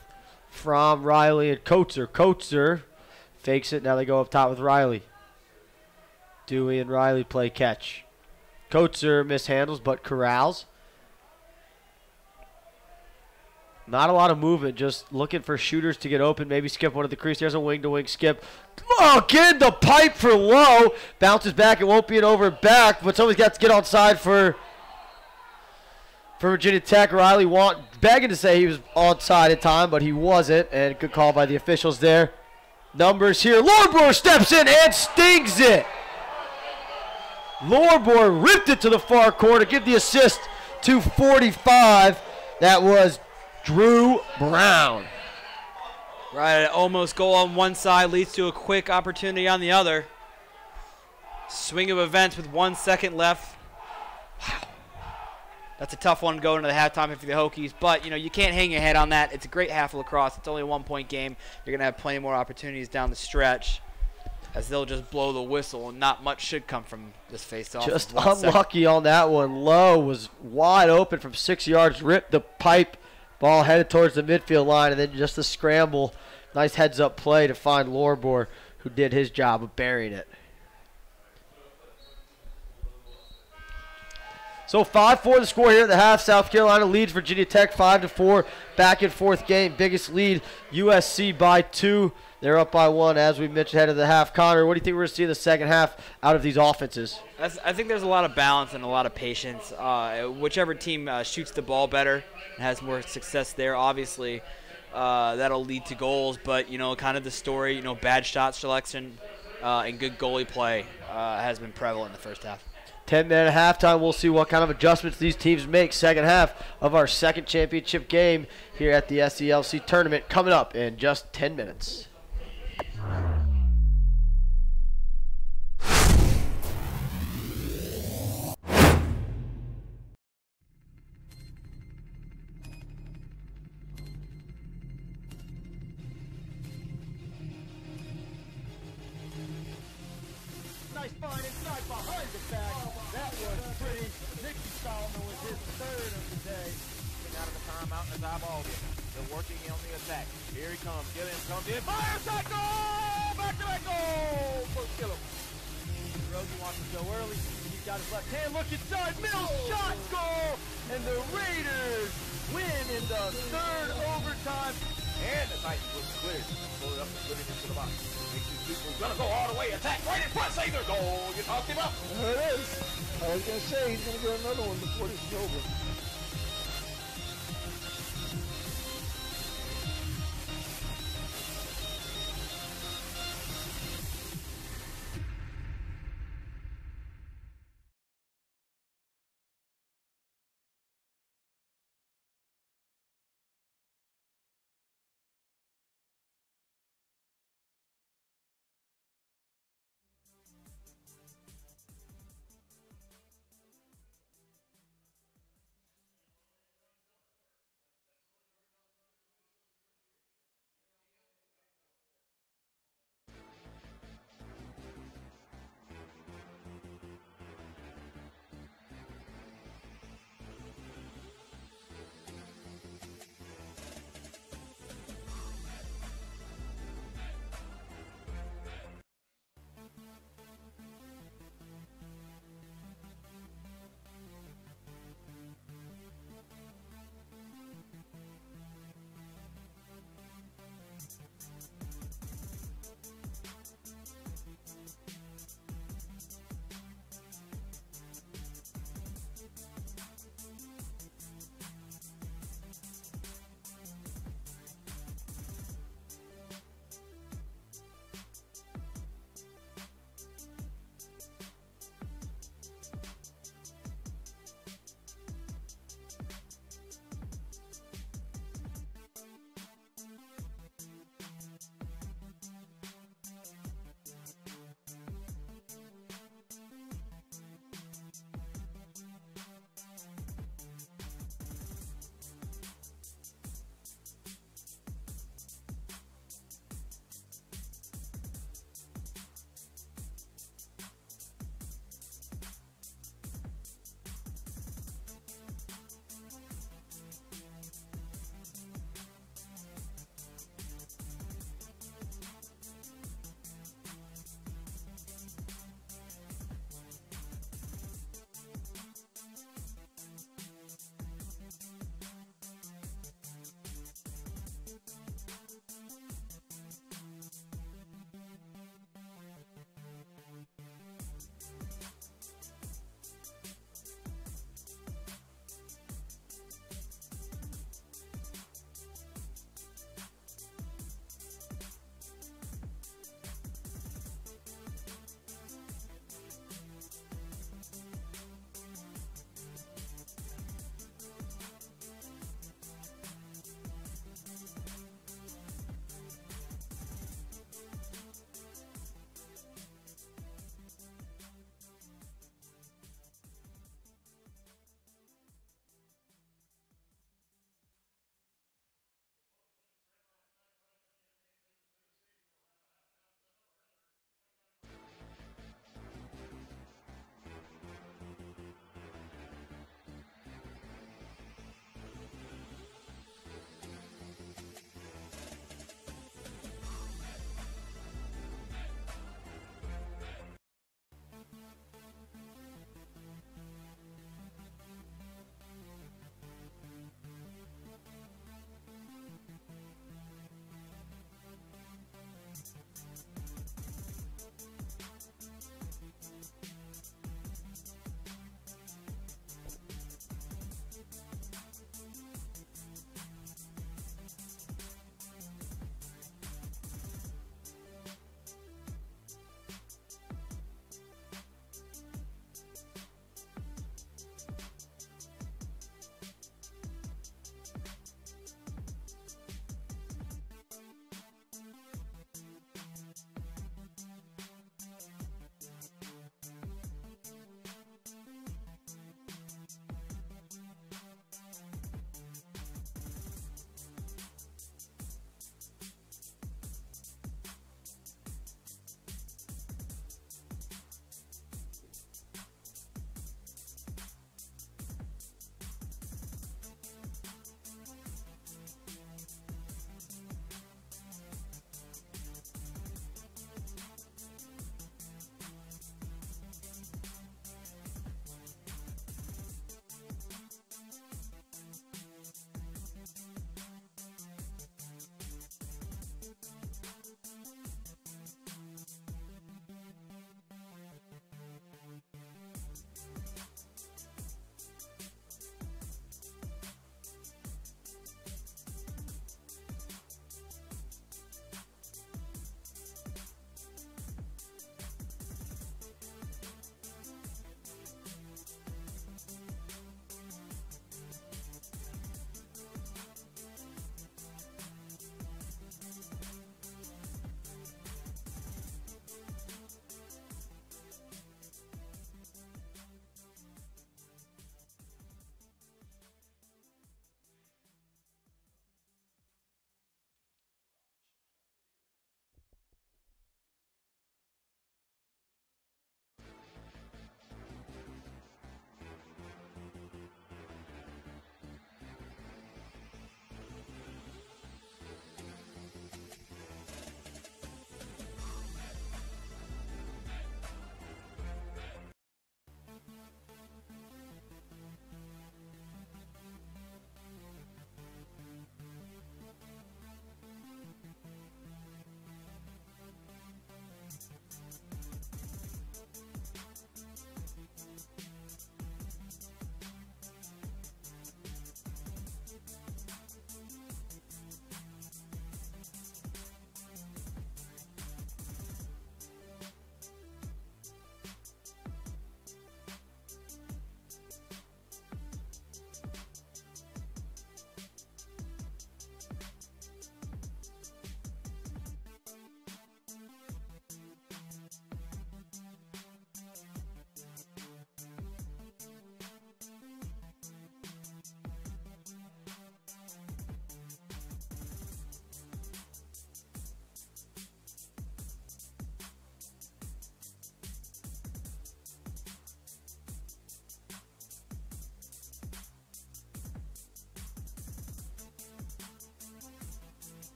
Fromm, Riley, and Coates. Coates fakes it. Now they go up top with Riley. Dewey and Riley play catch. Coates mishandles, but corrals. Not a lot of movement, just looking for shooters to get open, maybe skip one of the crease. There's a wing-to-wing skip. Oh, again, the pipe for Lowe. Bounces back. It won't be an over back, but somebody's got to get onside for Virginia Tech. Riley begging to say he was onside at time, but he wasn't, and good call by the officials there. Numbers here. Lorber steps in and stings it. Lorber ripped it to the far corner. Give the assist to 45. That was Drew Brown. Right, almost goal on one side leads to a quick opportunity on the other. Swing of events with 1 second left. Wow. That's a tough one going into the halftime for the Hokies, but you can't hang your head on that. It's a great half of lacrosse. It's only a 1-point game. You're going to have plenty more opportunities down the stretch, as they'll just blow the whistle, and not much should come from this face-off. Just unlucky on that one. Lowe was wide open from 6 yards, ripped the pipe. Ball headed towards the midfield line, and then just a scramble. Nice heads-up play to find Lorber, who did his job of burying it. So 5-4 the score here at the half. South Carolina leads Virginia Tech 5-4. Back and forth game. Biggest lead, USC by 2. They're up by 1, as we mentioned, head of the half. Connor, what do you think we're going to see in the second half out of these offenses? I think there's a lot of balance and a lot of patience. Whichever team shoots the ball better and has more success there, obviously, that'll lead to goals. But, kind of the story, bad shot selection and good goalie play has been prevalent in the first half. 10 minute halftime. We'll see what kind of adjustments these teams make. Second half of our second championship game here at the SELC tournament coming up in just 10 minutes. Nice find inside behind the back. That was pretty. Nicky Solomon with his third of the day. Getting out of the timeout as eyeballed it. They're working on the attack. Here he comes. Gilliam comes in. Fires that goal! Back to back goal! For Gilliam. Rosie wants to go early. He's got his left hand. Look inside. Middle shot goal. And the Raiders win in the third overtime. And the Titans was cleared. Pull it up and put it into the box. Makes these people gonna go all the way. Attack right in front. Save their goal. You talked him up. There it is. I was going to say he's going to get another one before this is over.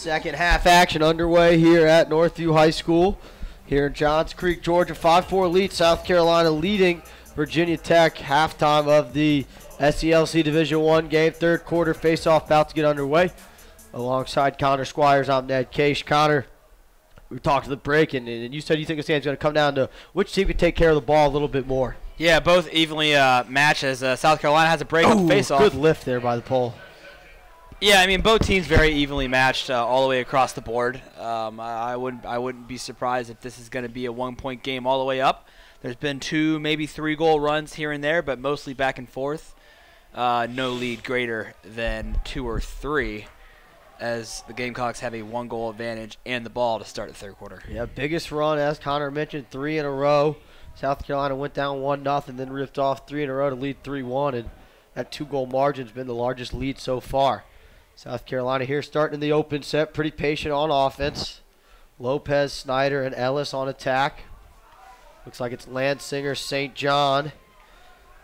Second half action underway here at Northview High School here in Johns Creek, Georgia. 5-4 lead, South Carolina leading Virginia Tech. Halftime of the SELC Division I game. Third quarter face-off about to get underway. Alongside Connor Squires, I'm Ned Case. Connor, we talked at the break, and you said you think this game's going to come down to which team can take care of the ball a little bit more. Yeah, both evenly matched as South Carolina has a break on the face-off. Good lift there by the pole. Yeah, I mean, both teams very evenly matched all the way across the board. I wouldn't be surprised if this is going to be a one-point game all the way up. There's been 2, maybe 3 goal runs here and there, but mostly back and forth. No lead greater than 2 or 3, as the Gamecocks have a 1-goal advantage and the ball to start the third quarter. Yeah, biggest run, as Connor mentioned, 3 in a row. South Carolina went down 1-0, then ripped off 3 in a row to lead 3-1, and that 2-goal margin's been the largest lead so far. South Carolina here starting in the open set, pretty patient on offense. Lopez, Snyder, and Ellis on attack. Looks like it's Lansinger, St. John,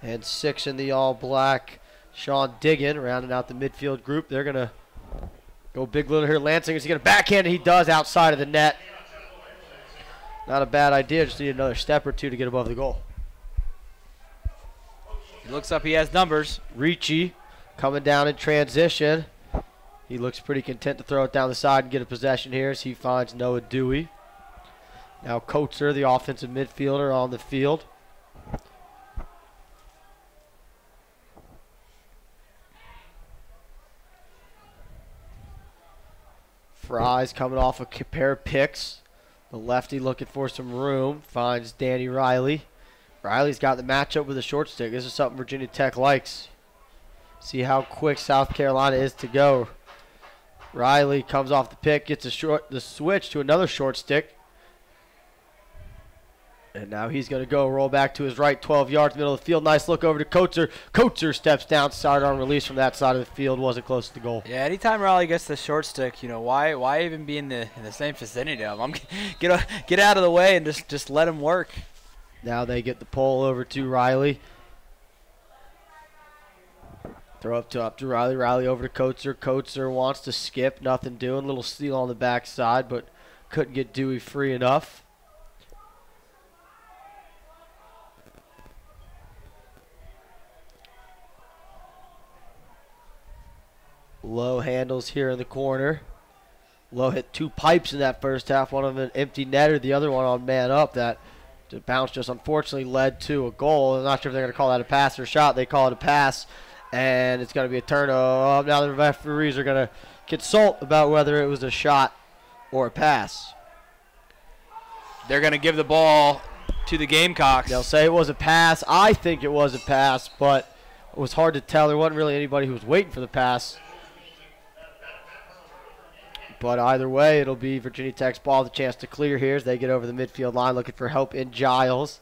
and 6 in the all-black. Sean Diggin rounding out the midfield group. They're going to go big little here. Lansinger's going to backhand, and he does outside of the net. Not a bad idea, just need another step or two to get above the goal. He looks up, he has numbers. Ricci coming down in transition. He looks pretty content to throw it down the side and get a possession here as he finds Noah Dewey. Now Coates,er the offensive midfielder, on the field. Fry's coming off a pair of picks. The lefty looking for some room. Finds Danny Riley. Riley's got the matchup with a short stick. This is something Virginia Tech likes. See how quick South Carolina is to go. Riley comes off the pick, gets the switch to another short stick. And now he's going to go roll back to his right, 12 yards, middle of the field. Nice look over to Coates,er. Coates,er steps down, sidearm release from that side of the field. Wasn't close to the goal. Yeah, anytime Riley gets the short stick, you know, why even be in the same vicinity of him? Get out of the way and just let him work. Now they get the pole over to Riley. Throw up to Riley. Riley over to Coates,er. Coates,er wants to skip. Nothing doing. Little steal on the backside, but couldn't get Dewey free enough. Lowe handles here in the corner. Lowe hit 2 pipes in that first half. One of them an empty netter, the other one on man up. That bounce just unfortunately led to a goal. I'm not sure if they're going to call that a pass or a shot. They call it a pass, and it's going to be a turnover. Now the referees are going to consult about whether it was a shot or a pass. They're going to give the ball to the Gamecocks. They'll say it was a pass. I think it was a pass, but it was hard to tell. There wasn't really anybody who was waiting for the pass. But either way, it'll be Virginia Tech's ball, the chance to clear here as they get over the midfield line looking for help in Giles.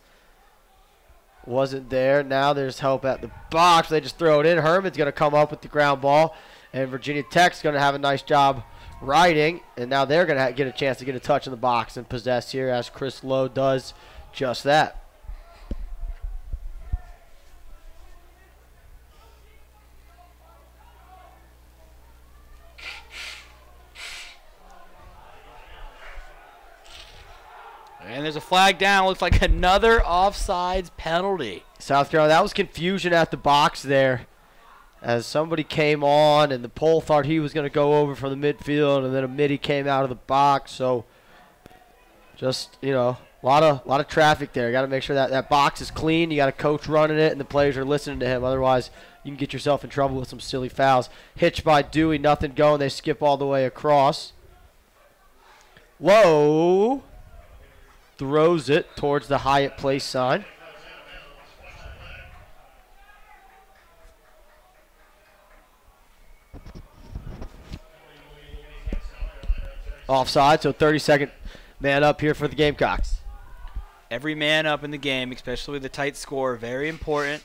Wasn't there. Now there's help at the box. They just throw it in. Herman's going to come up with the ground ball, and Virginia Tech's going to have a nice job riding, and now they're going to get a chance to get a touch in the box and possess here as Chris Lowe does just that. And there's a flag down. Looks like another offsides penalty. South Carolina, that was confusion at the box there as somebody came on and the pole thought he was going to go over from the midfield, and then a midi came out of the box. So just, you know, a lot of traffic there. You got to make sure that box is clean. You got a coach running it and the players are listening to him. Otherwise, you can get yourself in trouble with some silly fouls. Hitch by Dewey, nothing going. They skip all the way across. Lowe throws it towards the Hyatt Place sign. Offside, so 30-second man up here for the Gamecocks. Every man up in the game, especially with the tight score, very important.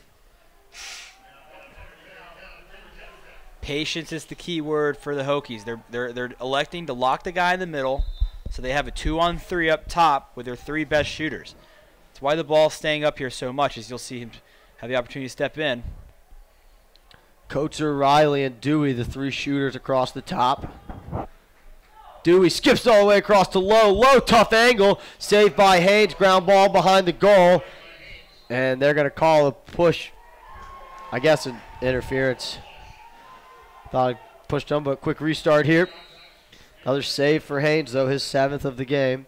Patience is the key word for the Hokies. They're electing to lock the guy in the middle, so they have a 2-on-3 up top with their 3 best shooters. That's why the ball's staying up here so much, as you'll see him have the opportunity to step in. Coates,er, Riley, and Dewey, the 3 shooters across the top. Dewey skips all the way across to Lowe. Lowe, tough angle. Saved by Haynes. Ground ball behind the goal. And they're going to call a push. I guess an interference. Thought I pushed him, but quick restart here. Another save for Haynes, though, his 7th of the game.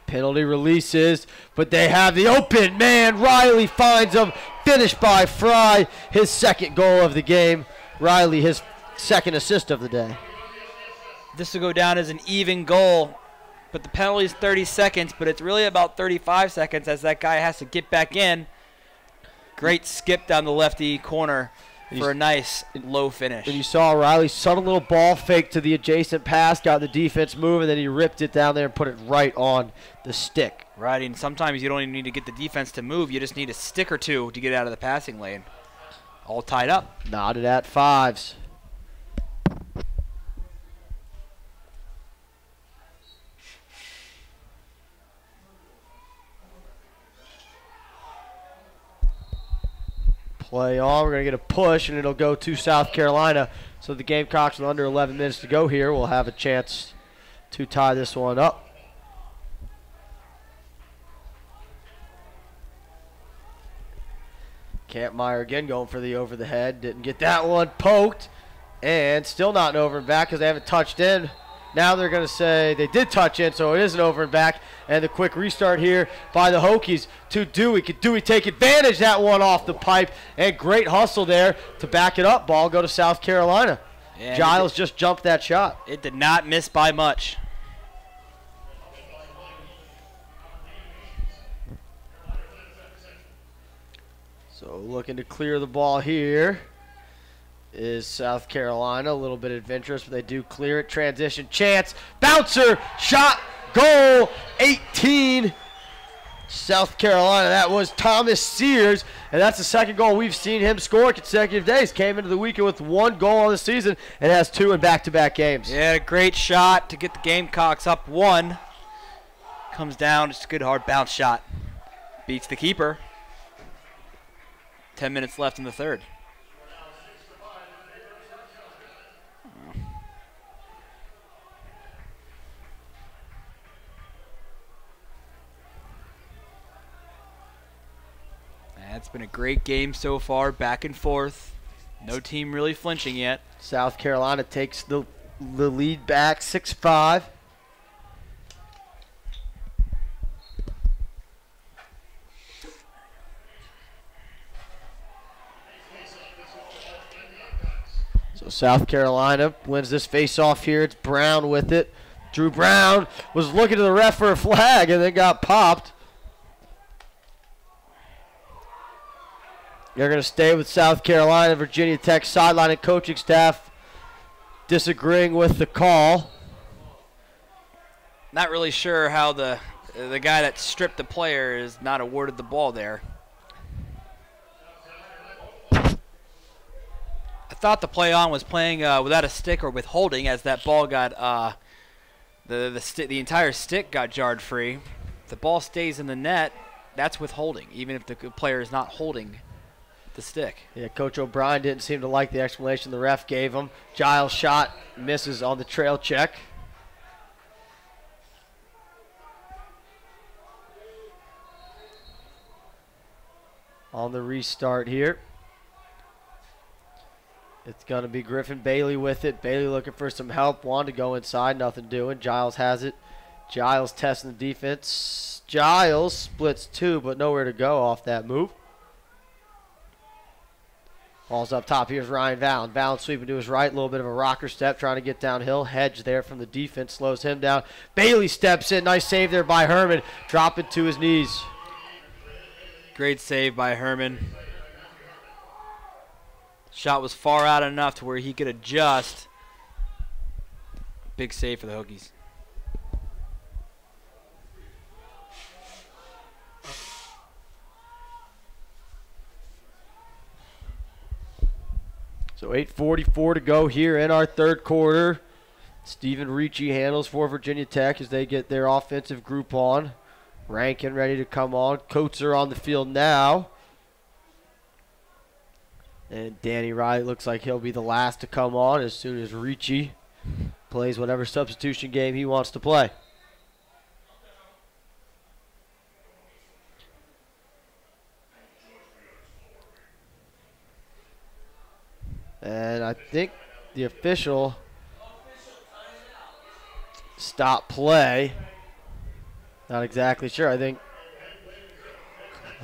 Penalty releases, but they have the open man. Riley finds him. Finished by Fry, his 2nd goal of the game. Riley, his 2nd assist of the day. This will go down as an even goal, but the penalty is 30 seconds, but it's really about 35 seconds as that guy has to get back in. Great skip down the lefty corner for a nice low finish. And you saw Riley subtle little ball fake to the adjacent pass, got the defense moving, then he ripped it down there and put it right on the stick. Right, and sometimes you don't even need to get the defense to move. You just need a stick or two to get out of the passing lane. All tied up. Knotted at 5s. Play on. We're going to get a push, and it'll go to South Carolina. So the Gamecocks, with under 11 minutes to go here, will have a chance to tie this one up. Kampmeyer again going for the over the head. Didn't get that one. Poked. And still not an over and back because they haven't touched in. Now they're going to say they did touch in, so it is an over and back. And the quick restart here by the Hokies to Dewey. Could Dewey take advantage? That one off the pipe. And great hustle there to back it up. Ball go to South Carolina. Yeah, Giles just jumped that shot. It did not miss by much. So looking to clear the ball here is South Carolina. A little bit adventurous, but they do clear it. Transition chance. Bouncer. Shot. Goal. 18. South Carolina. That was Thomas Sears. And that's the 2nd goal we've seen him score consecutive days. Came into the weekend with 1 goal on the season and has 2 in back-to-back games. Yeah, a great shot to get the Gamecocks up 1. Comes down. Just a good hard bounce shot. Beats the keeper. 10 minutes left in the 3rd. It's been a great game so far, back and forth. No team really flinching yet. South Carolina takes the lead back 6-5. So South Carolina wins this face-off here. It's Brown with it. Drew Brown was looking to the ref for a flag and then got popped. They're going to stay with South Carolina. Virginia Tech sideline and coaching staff disagreeing with the call. Not really sure how the guy that stripped the player is not awarded the ball there. I thought the play on was playing without a stick or with holding, as that ball got the entire stick got jarred free. If the ball stays in the net, that's withholding, even if the player is not holding the stick. Yeah, Coach O'Brien didn't seem to like the explanation the ref gave him. Giles shot, misses on the trail check. On the restart here, it's going to be Griffin Bailey with it. Bailey looking for some help. Wanted to go inside, nothing doing. Giles has it. Giles testing the defense. Giles splits 2, but nowhere to go off that move. Ball's up top. Here's Ryan Valen. Valen sweeping to his right. A little bit of a rocker step, trying to get downhill. Hedge there from the defense slows him down. Bailey steps in. Nice save there by Herman. Dropping to his knees. Great save by Herman. Shot was far out enough to where he could adjust. Big save for the Hokies. So 8:44 to go here in our 3rd quarter. Stephen Ricci handles for Virginia Tech as they get their offensive group on. Rankin ready to come on. Coates are on the field now. And Danny Riley looks like he'll be the last to come on as soon as Ricci plays whatever substitution game he wants to play. And I think the official stopped play. Not exactly sure. I think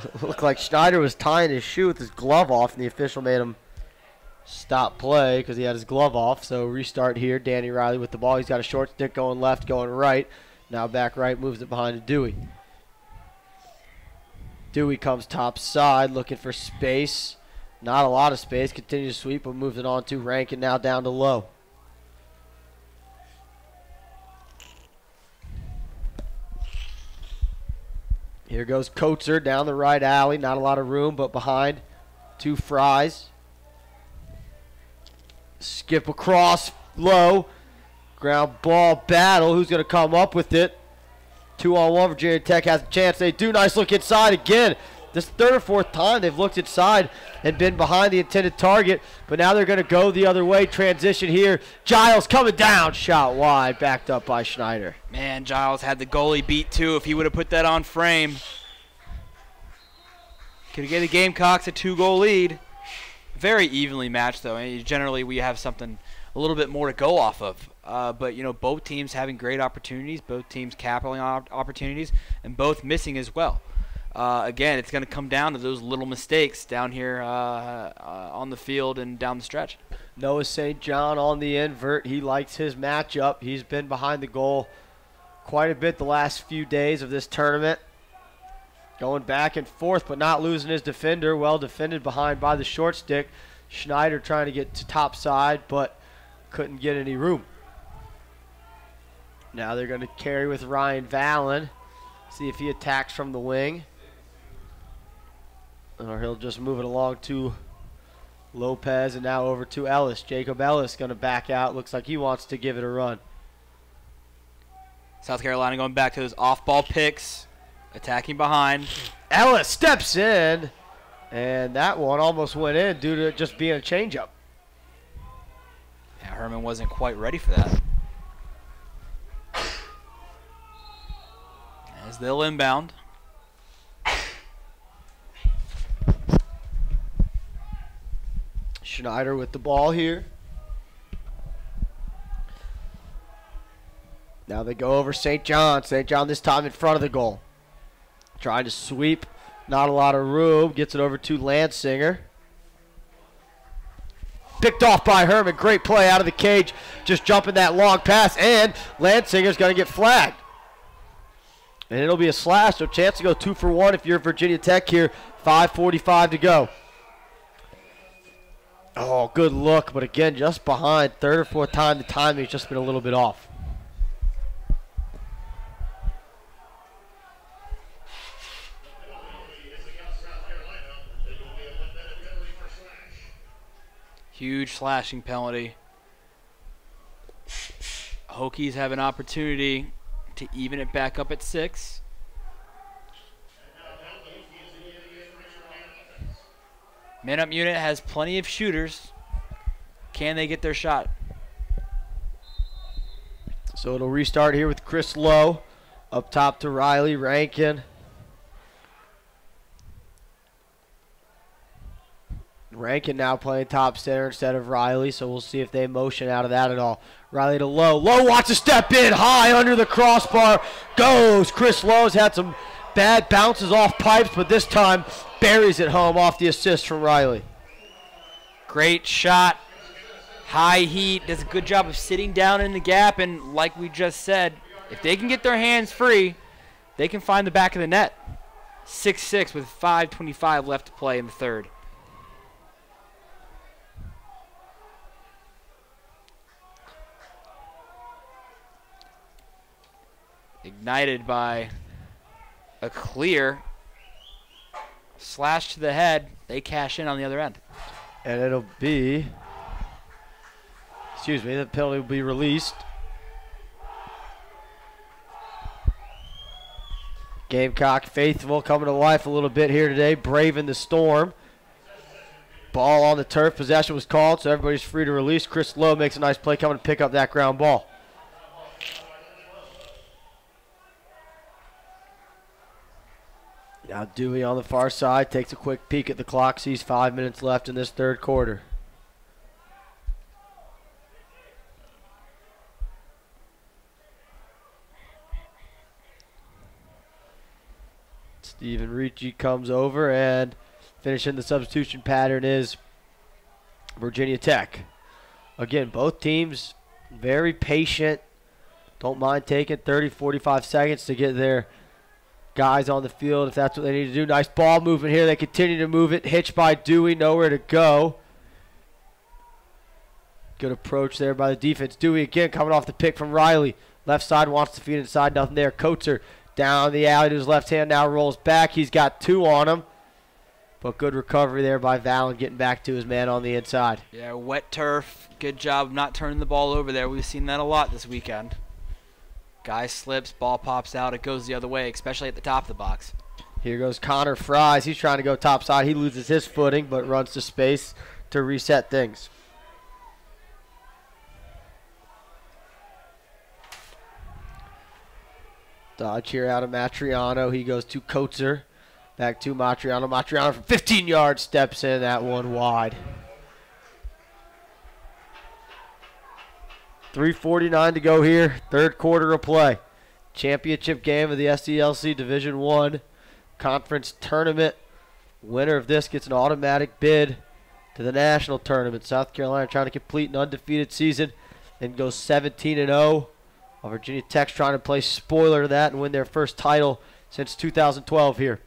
it looked like Schneider was tying his shoe with his glove off, and the official made him stop play because he had his glove off. So restart here. Danny Riley with the ball. He's got a short stick going left, going right. Now back right, moves it behind to Dewey. Dewey comes top side, looking for space. Not a lot of space. Continues to sweep, but moves it on to Rankin, now down to Lowe. Here goes Coates down the right alley. Not a lot of room, but behind two Fries. Skip across, Lowe. Ground ball battle. Who's going to come up with it? 2-on-1. Virginia Tech has a chance. They do. Nice look inside again. This third or fourth time they've looked inside and been behind the intended target, but now they're going to go the other way. Transition here. Giles coming down. Shot wide. Backed up by Schneider. Man, Giles had the goalie beat too if he would have put that on frame. Could have gave the Gamecocks a 2-goal lead. Very evenly matched, though. And generally, we have something a little bit more to go off of. But, you know, both teams having great opportunities, both teams capitalizing on opportunities, and both missing as well. Again, it's going to come down to those little mistakes down here on the field and down the stretch. Noah St. John on the invert. He likes his matchup. He's been behind the goal quite a bit the last few days of this tournament. Going back and forth, but not losing his defender. Well defended behind by the short stick. Schneider trying to get to top side, but couldn't get any room. Now they're going to carry with Ryan Vallon. See if he attacks from the wing. Or he'll just move it along to Lopez, and now over to Ellis. Jacob Ellis going to back out. Looks like he wants to give it a run. South Carolina going back to those off-ball picks. Attacking behind. Ellis steps in, and that one almost went in due to it just being a changeup. Yeah, Herman wasn't quite ready for that. As they'll inbound. Schneider with the ball here. Now they go over St. John. St. John this time in front of the goal. Trying to sweep. Not a lot of room. Gets it over to Lansinger. Picked off by Herman. Great play out of the cage. Just jumping that long pass. And Lansinger's going to get flagged. And it'll be a slash. So chance to go 2 for 1 if you're Virginia Tech here. 5:45 to go. Oh, good look. But again, just behind. Third or fourth time, the timing's just been a little bit off. Huge slashing penalty. Hokies have an opportunity to even it back up at 6. Man-up unit has plenty of shooters. Can they get their shot? So it'll restart here with Chris Lowe. Up top to Riley, Rankin. Rankin now playing top center instead of Riley, so we'll see if they motion out of that at all. Riley to Lowe. Lowe wants to step in high under the crossbar. Goes. Chris Lowe's had some bad bounces off pipes, but this time buries it home off the assist from Riley. Great shot. High heat. Does a good job of sitting down in the gap, and like we just said, if they can get their hands free, they can find the back of the net. 6-6 with 5:25 left to play in the third. Ignited by a clear slash to the head. They cash in on the other end. And it'll be, the penalty will be released. Gamecock faithful coming to life a little bit here today, braving the storm. Ball on the turf. Possession was called, so everybody's free to release. Chris Lowe makes a nice play coming to pick up that ground ball. Now Dewey on the far side takes a quick peek at the clock. Sees 5 minutes left in this third quarter. Stephen Ricci comes over, and finishing the substitution pattern is Virginia Tech. Again, both teams very patient. Don't mind taking 30, 45 seconds to get their guys on the field if that's what they need to do. Nice ball movement here. They continue to move it. Hitched by Dewey. Nowhere to go. Good approach there by the defense. Dewey again coming off the pick from Riley. Left side wants to feed inside. Nothing there. Coates down the alley to his left hand. Now rolls back. He's got 2 on him. But good recovery there by Valen getting back to his man on the inside. Yeah, wet turf. Good job not turning the ball over there. We've seen that a lot this weekend. Guy slips, ball pops out. It goes the other way, especially at the top of the box. Here goes Connor Fries. He's trying to go top side. He loses his footing, but runs to space to reset things. Dodge here out of Matriano. He goes to Coates. Back to Matriano. Matriano from 15 yards steps in. That one wide. 3:49 to go here. Third quarter of play. Championship game of the SELC Division I Conference Tournament. Winner of this gets an automatic bid to the national tournament. South Carolina trying to complete an undefeated season and go 17-0. While Virginia Tech's trying to play spoiler to that and win their first title since 2012 here.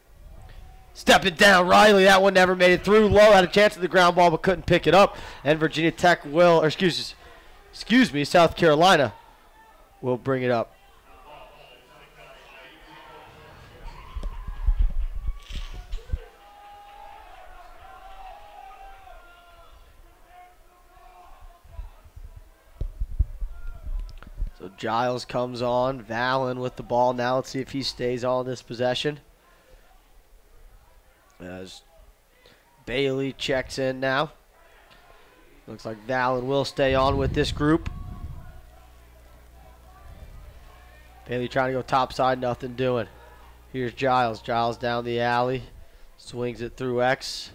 Stepping down, Riley. That one never made it through. Lowe had a chance at the ground ball but couldn't pick it up. And Virginia Tech will, or excuse me, South Carolina will bring it up. So Giles comes on. Valen with the ball now. Let's see if he stays on this possession. As Bailey checks in now. Looks like Valen will stay on with this group. Bailey trying to go topside, nothing doing. Here's Giles. Giles down the alley. Swings it through X.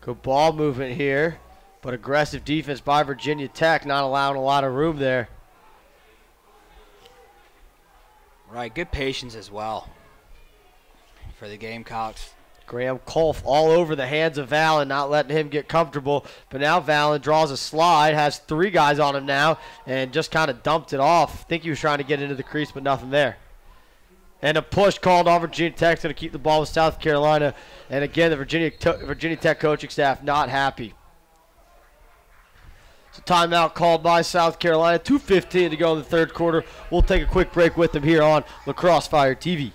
Good ball movement here. But aggressive defense by Virginia Tech, not allowing a lot of room there. Right, good patience as well for the Gamecocks. Graham Kolf all over the hands of Valen, not letting him get comfortable. But now Valen draws a slide, has 3 guys on him now, and just kind of dumped it off. I think he was trying to get into the crease, but nothing there. And a push called on Virginia Tech's going to keep the ball with South Carolina. And again, the Virginia Tech coaching staff not happy. So timeout called by South Carolina. 2:15 to go in the third quarter. We'll take a quick break with them here on Lacrosse Fire TV.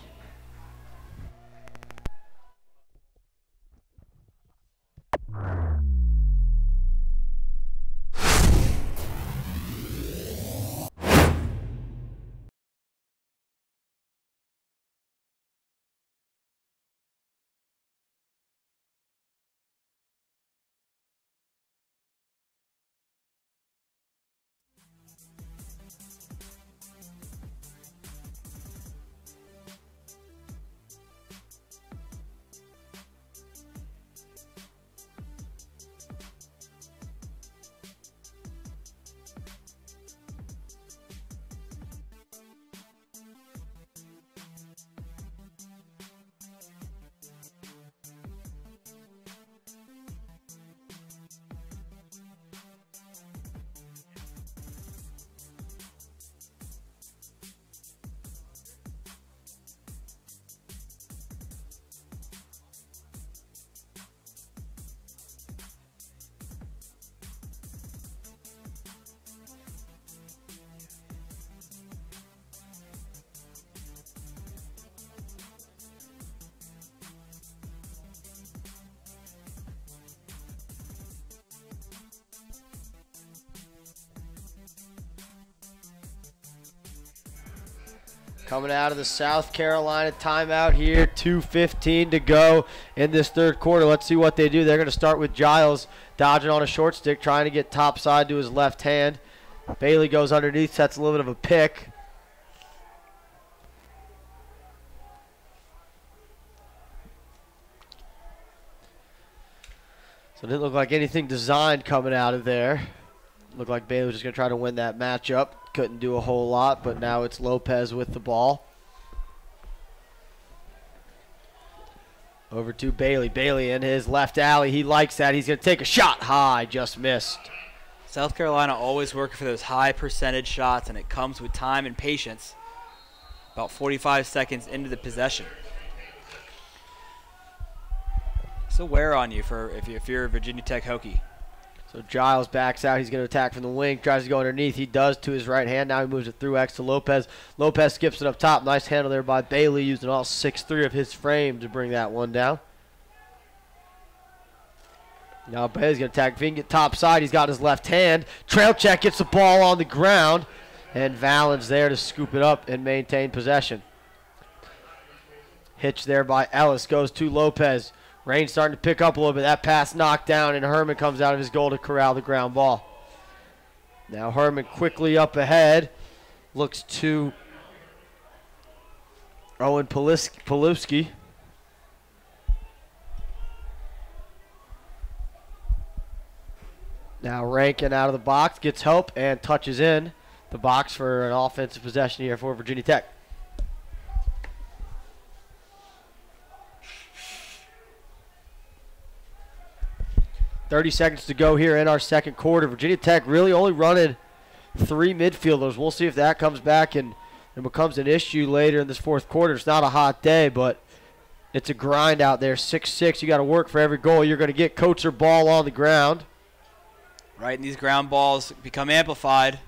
Coming out of the South Carolina timeout here, 2:15 to go in this third quarter. Let's see what they do. They're going to start with Giles dodging on a short stick, trying to get top side to his left hand. Bailey goes underneath, sets a little bit of a pick. So it didn't look like anything designed coming out of there. Looked like Bailey was just going to try to win that matchup. Couldn't do a whole lot, but now it's Lopez with the ball. Over to Bailey. Bailey in his left alley. He likes that. He's going to take a shot high. Just missed. South Carolina always working for those high percentage shots, and it comes with time and patience. About 45 seconds into the possession. It's a wear on you if you're a Virginia Tech Hokie. So Giles backs out. He's going to attack from the wing. Tries to go underneath. He does to his right hand. Now he moves it through X to Lopez. Lopez skips it up top. Nice handle there by Bailey, using all 6'3" of his frame to bring that one down. Now Bailey's going to attack. If he can get top side, he's got his left hand. Trail check, gets the ball on the ground. And Valens there to scoop it up and maintain possession. Hitch there by Ellis. Goes to Lopez. Rain starting to pick up a little bit. That pass knocked down, and Herman comes out of his goal to corral the ground ball. Now Herman quickly up ahead. Looks to Owen Palewski. Now Rankin out of the box, gets help, and touches in the box for an offensive possession here for Virginia Tech. .30 seconds to go here in our second quarter. Virginia Tech really only running 3 midfielders. We'll see if that comes back and becomes an issue later in this fourth quarter. It's not a hot day, but it's a grind out there. 6-6, you got to work for every goal. You're going to get coach or ball on the ground. Right, and these ground balls become amplified.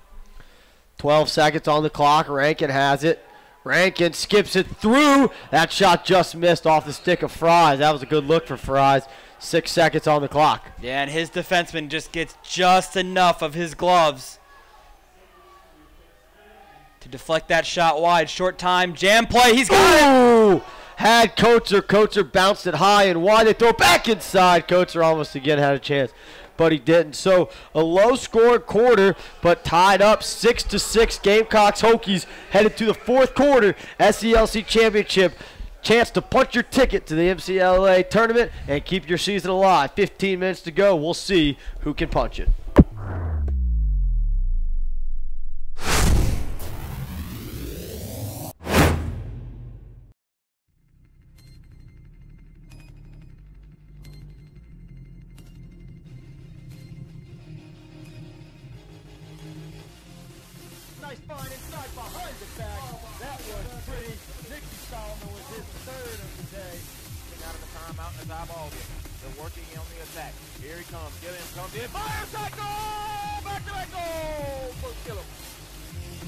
12 seconds on the clock. Rankin has it. Rankin skips it through. That shot just missed off the stick of Fries. That was a good look for Fries. 6 seconds on the clock. Yeah, and his defenseman just gets just enough of his gloves to deflect that shot wide. Short time, jam play, he's got it! Had Coates bounced it high and wide. They throw it back inside. Coates almost again had a chance, but he didn't. So a low-scoring quarter, but tied up 6-6. Gamecocks Hokies headed to the fourth quarter. SELC Championship. Chance to punch your ticket to the MCLA tournament and keep your season alive. 15 minutes to go. We'll see who can punch it. Nice find inside behind the back. That was pretty. Nicky Solomon with his third of the day. Out of the timeout as eyeball it. They're working on the attack. Here he comes. Gilliam comes in. Fires that goal! Back-to-back goal! First kill him.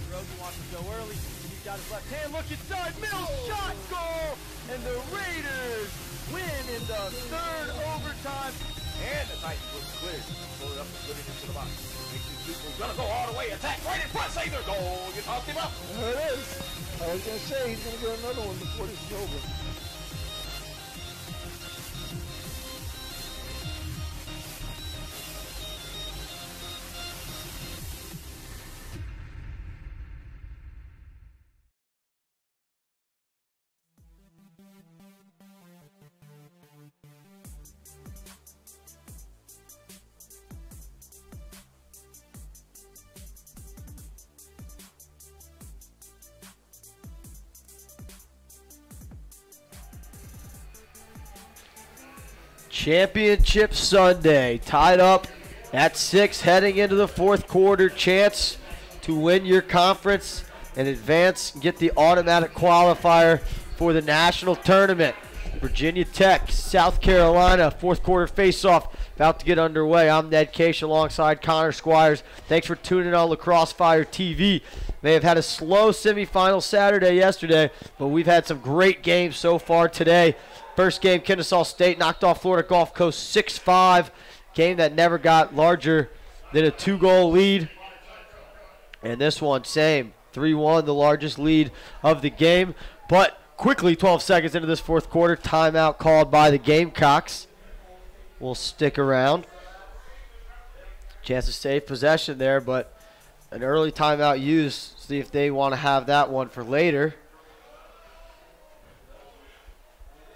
Rosen wants to go early. He's got his left hand. Look inside. Middle shot goal! And the Raiders win in the third overtime. And the Titans was cleared. Pull it up and put it into the box. Makes his people gonna go all the way. Attack right in front. Save their goal. You talked him up. There it is. I was going to say he's going to get another one before this is over. Championship Sunday, tied up at 6 heading into the fourth quarter. Chance to win your conference and advance and get the automatic qualifier for the national tournament. Virginia Tech, South Carolina, fourth quarter face-off about to get underway. I'm Ned Case alongside Connor Squires. Thanks for tuning in on Lacrosse Fire TV. May have had a slow semifinal Saturday yesterday, but we've had some great games so far today. First game, Kennesaw State knocked off Florida Gulf Coast 6-5. Game that never got larger than a 2-goal lead. And this one, same. 3-1, the largest lead of the game. But quickly, 12 seconds into this fourth quarter, timeout called by the Gamecocks. We'll stick around. Chance to save possession there, but an early timeout used. See if they want to have that one for later.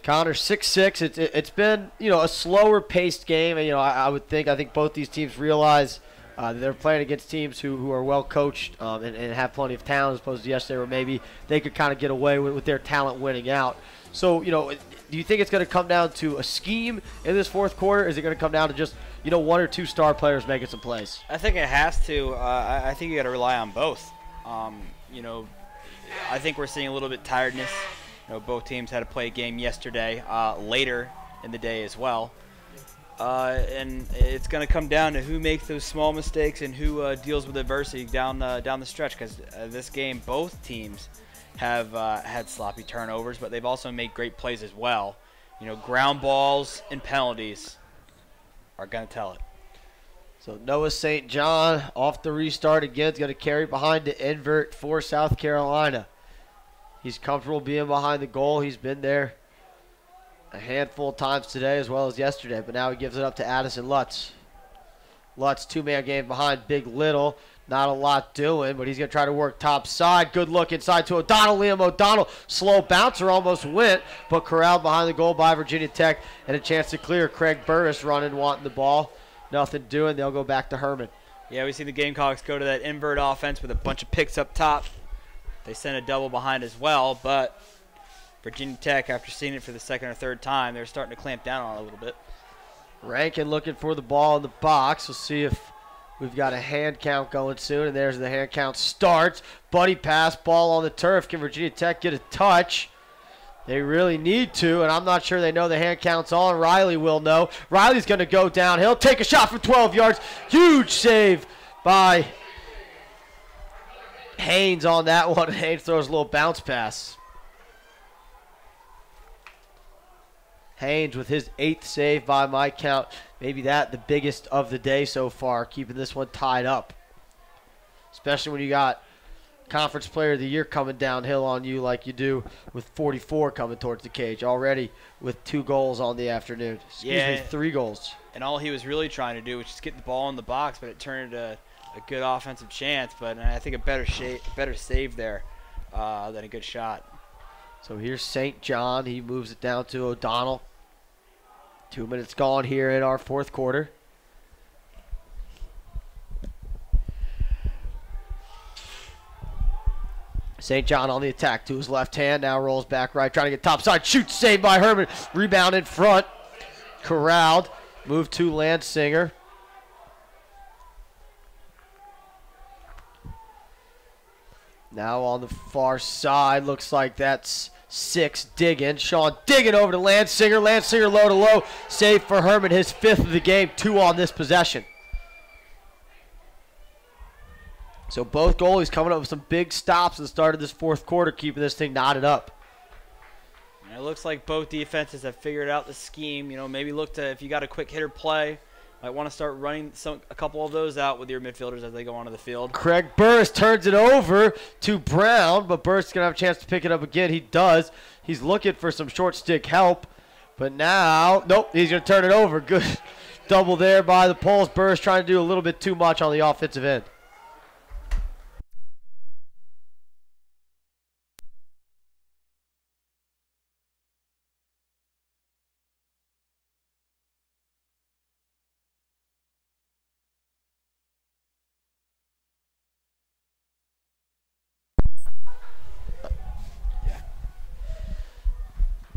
Connor, 6-6. It's been, a slower paced game, and I think both these teams realize they're playing against teams who are well coached and have plenty of talent, as opposed to yesterday where maybe they could kind of get away with their talent winning out. So, do you think it's going to come down to a scheme in this fourth quarter? Is it going to come down to just, one or two star players making some plays? I think it has to. I think you got to rely on both. I think we're seeing a little bit tiredness. Both teams had to play a game yesterday, later in the day as well. And it's going to come down to who makes those small mistakes and who deals with adversity down the stretch. Because this game, both teams have had sloppy turnovers, but they've also made great plays as well. Ground balls and penalties are going to tell it. So Noah St. John off the restart again is going to carry behind the invert for South Carolina. He's comfortable being behind the goal. He's been there a handful of times today as well as yesterday, but now he gives it up to Addison Lutz. Lutz, two-man game behind Big Little. Not a lot doing, but he's going to try to work top side. Good look inside to O'Donnell. Liam O'Donnell, slow bouncer, almost went, but corralled behind the goal by Virginia Tech, and a chance to clear. Craig Burris running, wanting the ball. Nothing doing. They'll go back to Herman. Yeah, we see the Gamecocks go to that invert offense with a bunch of picks up top. They sent a double behind as well, but Virginia Tech, after seeing it for the second or third time, they're starting to clamp down on it a little bit. Rankin looking for the ball in the box. We'll see if we've got a hand count going soon, and there's the hand count starts. Buddy pass, ball on the turf. Can Virginia Tech get a touch? They really need to, and I'm not sure they know the hand count's on. Riley will know. Riley's going to go downhill, take a shot from 12 yards. Huge save by Haynes on that one. Haynes throws a little bounce pass. Haynes with his 8th save by my count. Maybe the biggest of the day so far, keeping this one tied up. Especially when you got Conference Player of the Year coming downhill on you like you do with 44 coming towards the cage already with 2 goals on the afternoon. Excuse me, 3 goals. And all he was really trying to do was just get the ball in the box, but it turned into a good offensive chance. But I think a better save there than a good shot. So here's St. John. He moves it down to O'Donnell. 2 minutes gone here in our fourth quarter. St. John on the attack to his left hand. Now rolls back right, trying to get topside. Shoots, saved by Herman. Rebound in front. Corralled. Move to Lansinger. Now on the far side. Looks like that's 6 Diggin. Sean Diggin over to Lansinger. Lansinger low to low. Save for Herman. His 5th of the game. 2 on this possession. So both goalies coming up with some big stops at the start of this fourth quarter, keeping this thing knotted up. And it looks like both defenses have figured out the scheme. Maybe look to, if you got a quick hitter play, might want to start running a couple of those out with your midfielders as they go onto the field. Craig Burris turns it over to Brown, but Burris is going to have a chance to pick it up again. He does. He's looking for some short stick help, but now, nope, he's going to turn it over. Good double there by the Poles. Burris trying to do a little bit too much on the offensive end.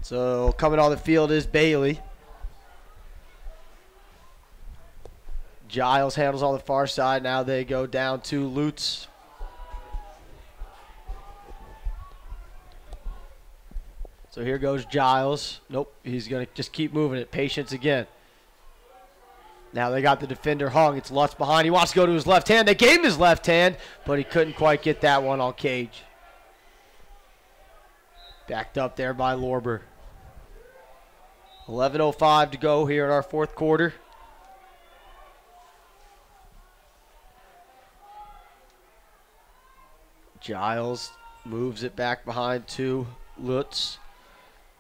So coming on the field is Bailey. Giles handles on the far side. Now they go down to Lutz. So here goes Giles. Nope, he's going to just keep moving it. Patience again. Now they got the defender hung. It's Lutz behind. He wants to go to his left hand. They gave him his left hand, but he couldn't quite get that one on cage. Backed up there by Lorber. 11:05 to go here in our fourth quarter. Giles moves it back behind to Lutz.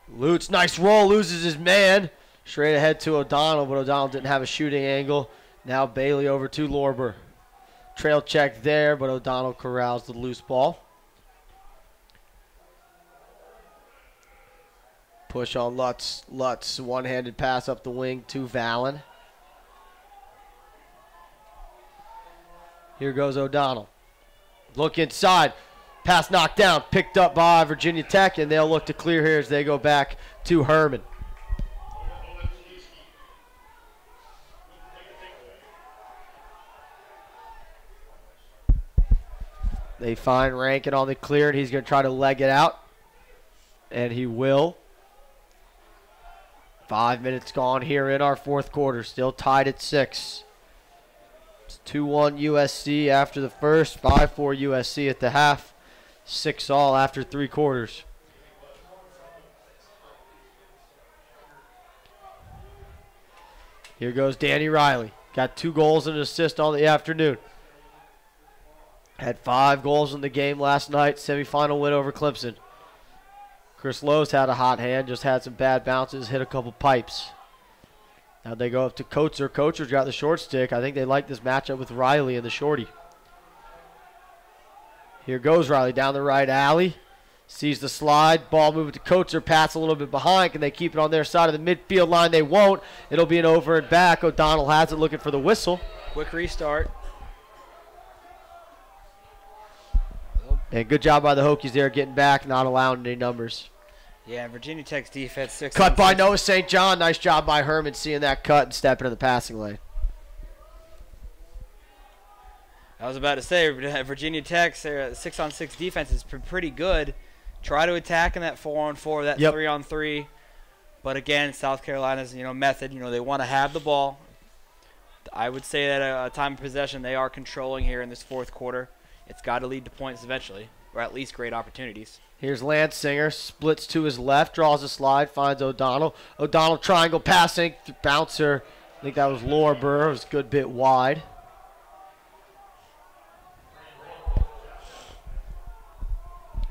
Lutz, nice roll, loses his man. Straight ahead to O'Donnell, but O'Donnell didn't have a shooting angle. Now Bailey over to Lorber. Trail check there, but O'Donnell corrals the loose ball. Push on Lutz. Lutz, one-handed pass up the wing to Vallon. Here goes O'Donnell. Look inside. Pass knocked down. Picked up by Virginia Tech, and they'll look to clear here as they go back to Herman. They find Rankin on the clear, and he's going to try to leg it out. And he will. 5 minutes gone here in our fourth quarter. Still tied at 6. It's 2-1 USC after the first. 5-4 USC at the half. 6 all after 3 quarters. Here goes Danny Riley. Got 2 goals and an assist on the afternoon. Had 5 goals in the game last night. Semifinal win over Clemson. Chris Lowe's had a hot hand. Just had some bad bounces. Hit a couple pipes. Now they go up to Coacher. Coacher's got the short stick. I think they like this matchup with Riley and the shorty. Here goes Riley down the right alley. Sees the slide. Ball moving to Coacher. Pass a little bit behind. Can they keep it on their side of the midfield line? They won't. It'll be an over and back. O'Donnell has it, looking for the whistle. Quick restart. And good job by the Hokies there, getting back, not allowing any numbers. Yeah, Virginia Tech's defense 6. Cut by Noah St. John. Nice job by Herman seeing that cut and stepping in the passing lane. I was about to say, Virginia Tech's 6-on-6 defense is pretty good. Try to attack in that 4-on-4, that 3-on-3. But again, South Carolina's method. They want to have the ball. I would say that a time of possession they are controlling here in this fourth quarter. It's got to lead to points eventually, or at least great opportunities. Here's Lansinger, splits to his left, draws a slide, finds O'Donnell. O'Donnell triangle passing, bouncer. I think that was Lorber. It was a good bit wide.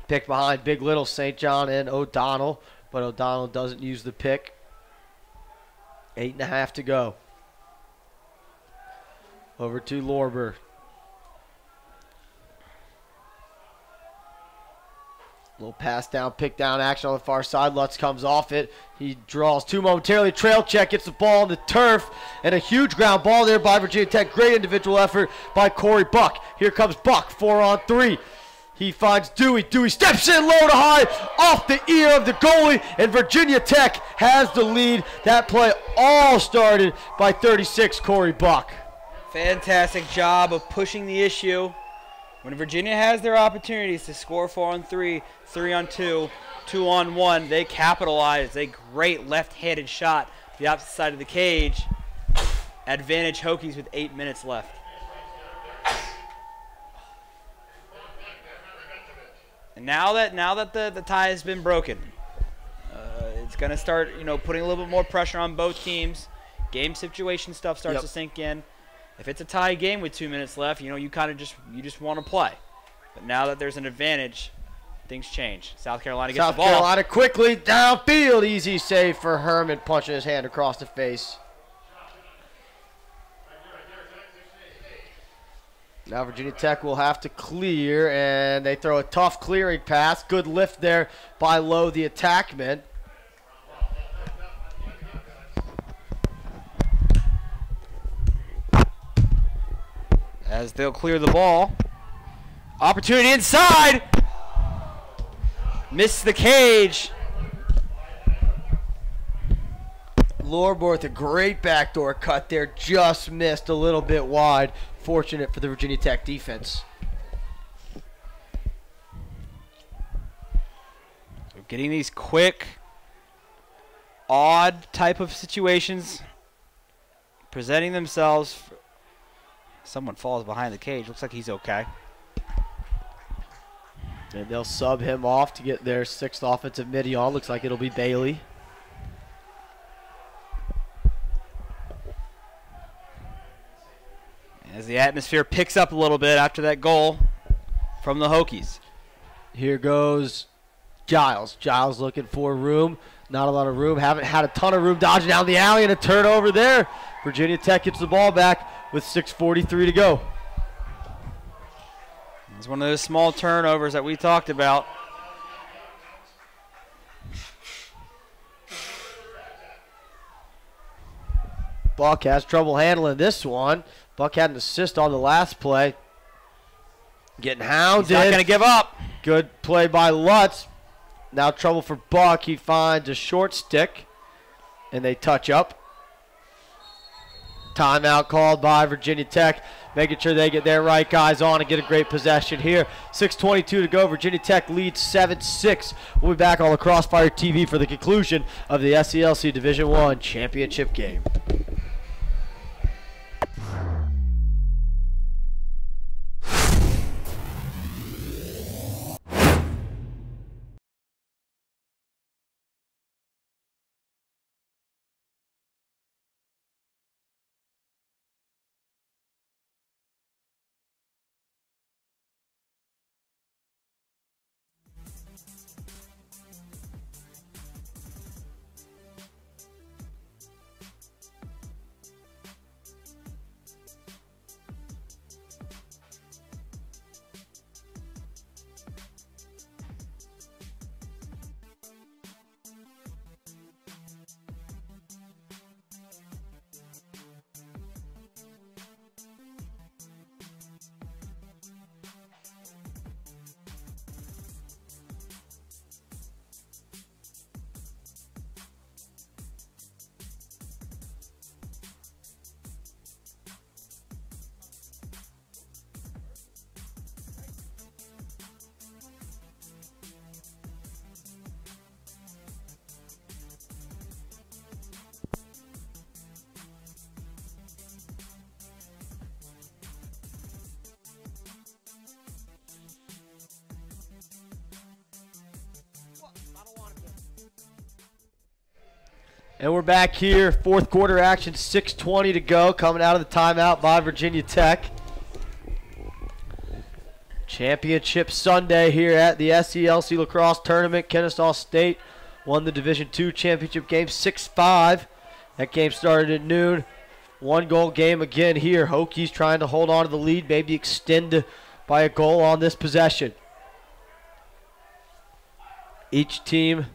Pick behind Big Little, St. John and O'Donnell, but O'Donnell doesn't use the pick. 8.5 to go. Over to Lorber. Little pass down, pick down action on the far side. Lutz comes off it. He draws 2 momentarily. Trail check, gets the ball on the turf. And a huge ground ball there by Virginia Tech. Great individual effort by Corey Buck. Here comes Buck, 4-on-3. He finds Dewey. Dewey steps in low to high, off the ear of the goalie. And Virginia Tech has the lead. That play all started by 36, Corey Buck. Fantastic job of pushing the issue. When Virginia has their opportunities to score 4-on-3, 3-on-2, 2-on-1, they capitalize. A great left-handed shot to the opposite side of the cage. Advantage Hokies with 8 minutes left. And now that the tie has been broken, it's going to start putting a little bit more pressure on both teams. Game situation stuff starts to sink in. If it's a tie game with 2 minutes left, you kind of just want to play. But now that there's an advantage, things change. South Carolina gets the ball. South Carolina quickly downfield. Easy save for Herman, punching his hand across the face. Now Virginia Tech will have to clear, and they throw a tough clearing pass. Good lift there by Lowe, the attackman. As they'll clear the ball. Opportunity inside. Missed the cage. Lorber with a great backdoor cut there. Just missed a little bit wide. Fortunate for the Virginia Tech defense. So getting these quick, odd type of situations presenting themselves. Someone falls behind the cage. Looks like he's okay. And they'll sub him off to get their 6th offensive midi on. Looks like it'll be Bailey. As the atmosphere picks up a little bit after that goal, from the Hokies. Here goes Giles. Giles looking for room. Not a lot of room. Haven't had a ton of room. Dodging down the alley and a turnover there. Virginia Tech gets the ball back with 6:43 to go. It's one of those small turnovers that we talked about. Buck has trouble handling this one. Buck had an assist on the last play. Getting hounded. He's not going to give up. Good play by Lutz. Now trouble for Buck. He finds a short stick, and they touch up. Timeout called by Virginia Tech, making sure they get their right guys on and get a great possession here. 6:22 to go. Virginia Tech leads 7-6. We'll be back on Lacrosse Fire TV for the conclusion of the SELC Division I championship game. And we're back here, fourth quarter action, 6:20 to go, coming out of the timeout by Virginia Tech. Championship Sunday here at the SELC Lacrosse Tournament. Kennesaw State won the Division II championship game 6-5. That game started at noon. One-goal game again here. Hokies trying to hold on to the lead, maybe extend by a goal on this possession. Each team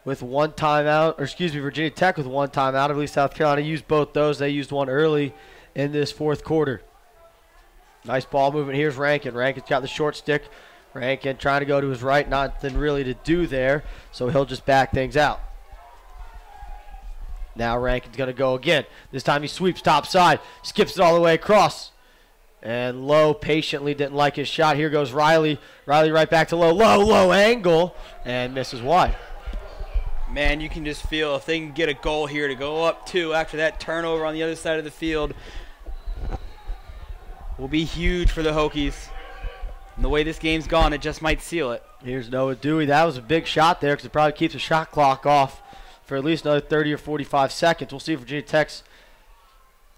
with one timeout, or excuse me, Virginia Tech with one timeout. I believe South Carolina used both those. They used one early in this fourth quarter. Nice ball movement. Here's Rankin. Rankin's got the short stick. Rankin trying to go to his right. Nothing really to do there, so he'll just back things out. Now Rankin's going to go again. This time he sweeps top side, skips it all the way across. And Lowe patiently didn't like his shot. Here goes Riley. Riley right back to Lowe. Low angle, and misses wide. Man, you can just feel if they can get a goal here to go up 2 after that turnover on the other side of the field will be huge for the Hokies. And the way this game's gone, it just might seal it. Here's Noah Dewey. That was a big shot there because it probably keeps the shot clock off for at least another 30 or 45 seconds. We'll see if Virginia Tech's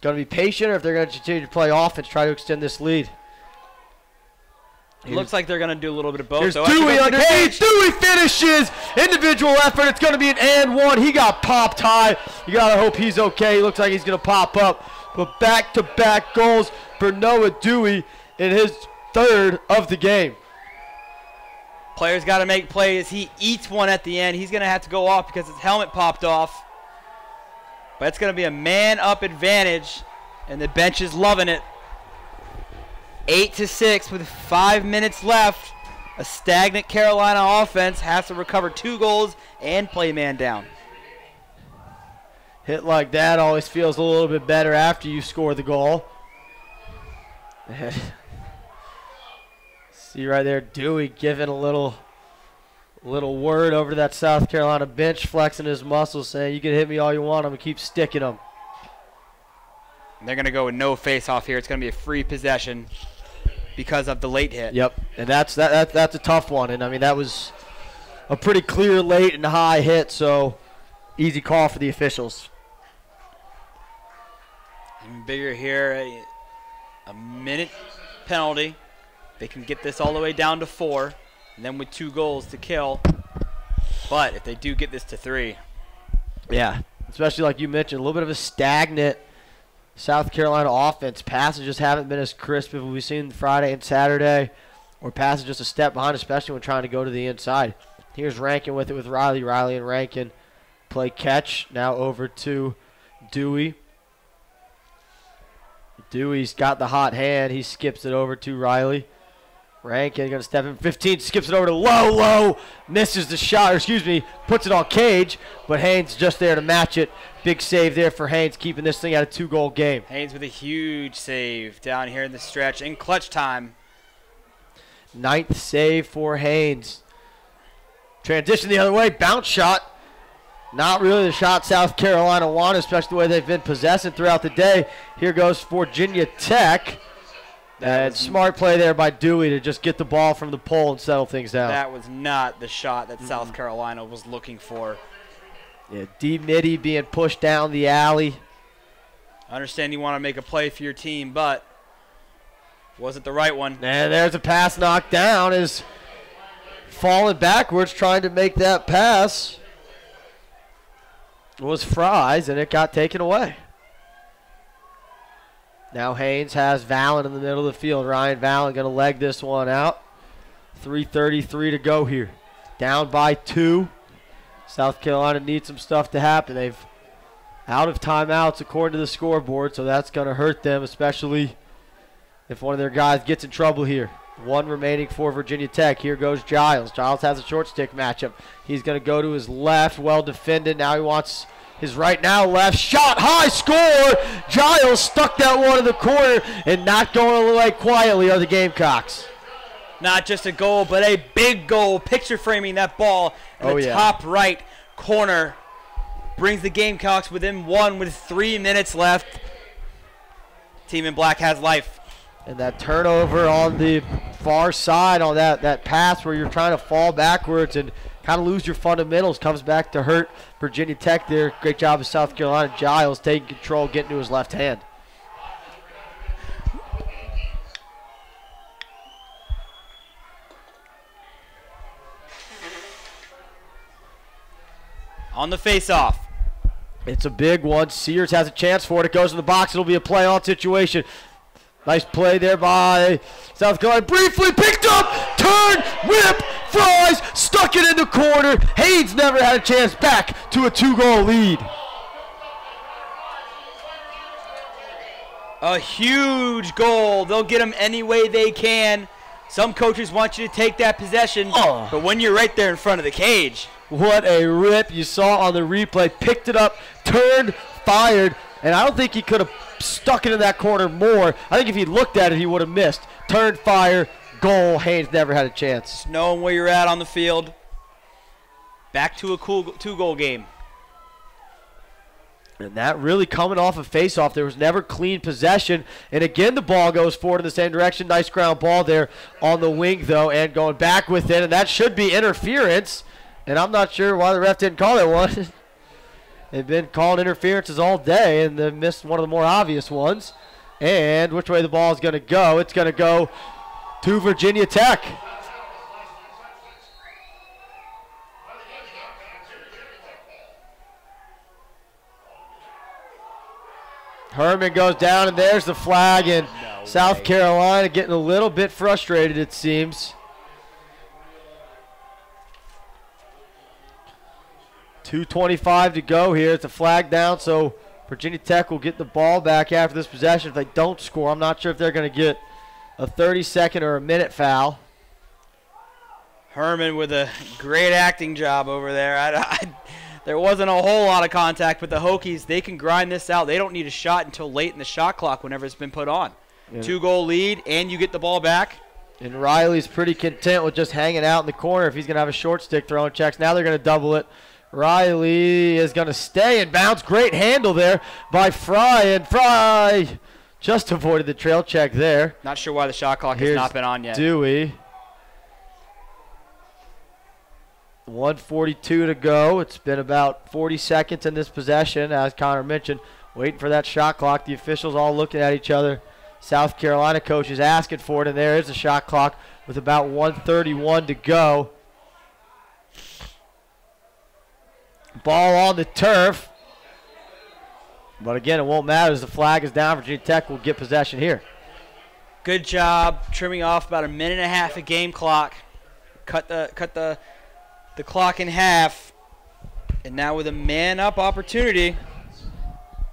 going to be patient or if they're going to continue to play offense, try to extend this lead. It looks like they're going to do a little bit of both. Here's Dewey underneath. Dewey finishes. Individual effort. It's going to be an and one. He got popped high. You got to hope he's okay. He looks like he's going to pop up. But back-to-back goals for Noah Dewey in his third of the game. Players got to make plays. He eats one at the end. He's going to have to go off because his helmet popped off. But it's going to be a man-up advantage, and the bench is loving it. 8-6 with 5 minutes left. A stagnant Carolina offense has to recover 2 goals and play man down. Hit like that always feels a little bit better after you score the goal. See right there, Dewey giving a little word over to that South Carolina bench, flexing his muscles, saying, you can hit me all you want, I'm going to keep sticking them. They're going to go with no face-off here. It's going to be a free possession because of the late hit. Yep, and that's a tough one. And, I mean, that was a pretty clear late and high hit, so easy call for the officials. Even bigger here, a minute penalty They can get this all the way down to 4, and then with 2 goals to kill. But if they do get this to 3. Yeah, especially like you mentioned, a little bit of a stagnant South Carolina offense. Passes just haven't been as crisp as we've seen Friday and Saturday, or passes just a step behind, especially when trying to go to the inside. Here's Rankin with it with Riley. Riley and Rankin play catch. Now over to Dewey. Dewey's got the hot hand. He skips it over to Riley. Rankin going to step in 15, skips it over to Lowe. Lowe misses the shot, or excuse me, puts it on Cage, but Haynes just there to match it. Big save there for Haynes, keeping this thing at a 2-goal game. Haynes with a huge save down here in the stretch in clutch time. 9th save for Haynes. Transition the other way, bounce shot. Not really the shot South Carolina wanted, especially the way they've been possessing throughout the day. Here goes Virginia Tech. And smart play there by Dewey to just get the ball from the pole and settle things down. That was not the shot that South Carolina was looking for. Yeah, D-Mitty being pushed down the alley. I understand you want to make a play for your team, but wasn't the right one. And there's a pass knocked down. Is falling backwards trying to make that pass. It was Fry's, and it got taken away. Now Haynes has Vallon in the middle of the field. Ryan Vallon going to leg this one out. 3:33 to go here. Down by 2. South Carolina needs some stuff to happen. They've out of timeouts according to the scoreboard, so that's going to hurt them, especially if one of their guys gets in trouble here. 1 remaining for Virginia Tech. Here goes Giles. Giles has a short stick matchup. He's going to go to his left. Well defended. Now he wants his right, now left. Shot high, score! Giles stuck that one in the corner, and not going away quietly are the Gamecocks. Not just a goal, but a big goal. Picture framing that ball in the top right corner. Brings the Gamecocks within 1 with 3 minutes left. Team in black has life. And that turnover on the far side on that pass where you're trying to fall backwards and kind of lose your fundamentals comes back to hurt Virginia Tech there. Great job of South Carolina. Giles taking control, getting to his left hand. On the face-off. It's a big one. Sears has a chance for it. It goes in the box. It'll be a play-on situation. Nice play there by South Carolina. Briefly picked up, turn, whip, Fries, stuck it in the corner. Haynes never had a chance, back to a 2-goal lead. A huge goal. They'll get them any way they can. Some coaches want you to take that possession, but when you're right there in front of the cage. What a rip you saw on the replay. Picked it up, turned, fired, and I don't think he could have stuck it in that corner more. I think if he looked at it, he would have missed. Turned, fire, goal. Haynes never had a chance. Just knowing where you're at on the field. Back to a cool 2-goal game. And that really coming off a face-off. There was never clean possession. And again, the ball goes forward in the same direction. Nice ground ball there on the wing, though, and going back with it. And that should be interference. And I'm not sure why the ref didn't call it one. They've been calling interferences all day, and they missed one of the more obvious ones. And which way the ball is going to go? It's going to go to Virginia Tech. Herman goes down, and there's the flag, and South Carolina getting a little bit frustrated, it seems. 2:25 to go here. It's a flag down, so Virginia Tech will get the ball back after this possession. If they don't score, I'm not sure if they're going to get a 30-second or a minute foul. Herman with a great acting job over there. There wasn't a whole lot of contact with the Hokies. They can grind this out. They don't need a shot until late in the shot clock whenever it's been put on. Yeah. 2-goal lead, and you get the ball back. And Riley's pretty content with just hanging out in the corner if he's going to have a short stick throwing checks. Now they're going to double it. Riley is going to stay and bounce. Great handle there by Fry, and Fry just avoided the trail check there. Not sure why the shot clock has not been on yet. Dewey. 1:42 to go. It's been about 40 seconds in this possession, as Connor mentioned. Waiting for that shot clock. The officials all looking at each other, South Carolina coach is asking for it, and there is a shot clock with about 1:31 to go. Ball on the turf. But again, it won't matter as the flag is down. Virginia Tech will get possession here. Good job trimming off about a minute and a half of game clock. Cut the clock in half. And now with a man-up opportunity.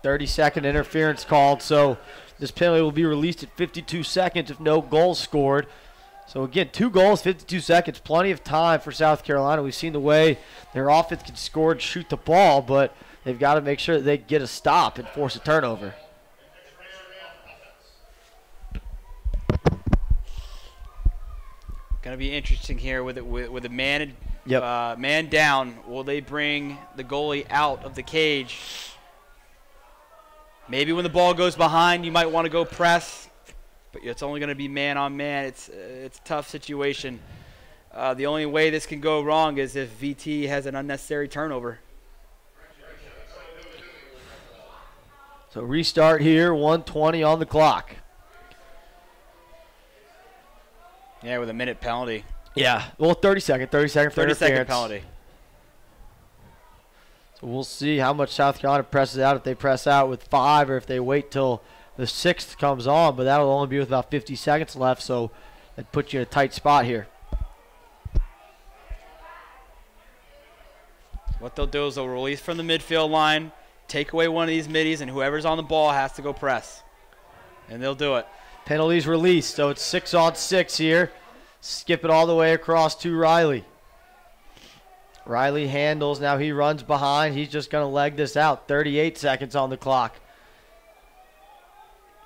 30-second interference called, so this penalty will be released at 52 seconds if no goals scored. So again, 2 goals, 52 seconds, plenty of time for South Carolina. We've seen the way their offense can score and shoot the ball, but they've got to make sure that they get a stop and force a turnover. Going to be interesting here with a man man down. Will they bring the goalie out of the cage? Maybe when the ball goes behind, you might want to go press, but it's only going to be man on man. It's a tough situation. The only way this can go wrong is if VT has an unnecessary turnover. So restart here, 1:20 on the clock. Yeah, with a minute penalty. Yeah, well, 30-second for 30-second interference. penalty. So we'll see how much South Carolina presses out, if they press out with 5 or if they wait till the 6th comes on, but that'll only be with about 50 seconds left, so that puts you in a tight spot here. What they'll do is they'll release from the midfield line, take away one of these middies, and whoever's on the ball has to go press. And they'll do it. Penalties released, so it's 6-on-6 here. Skip it all the way across to Riley. Riley handles, now he runs behind. He's just going to leg this out. 38 seconds on the clock.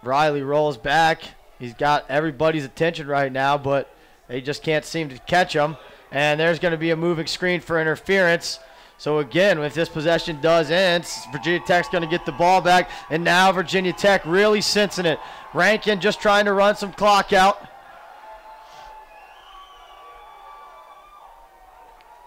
Riley rolls back. He's got everybody's attention right now, but they just can't seem to catch him. And there's going to be a moving screen for interference. So again, if this possession does end, Virginia Tech's going to get the ball back. And now Virginia Tech really sensing it. Rankin just trying to run some clock out.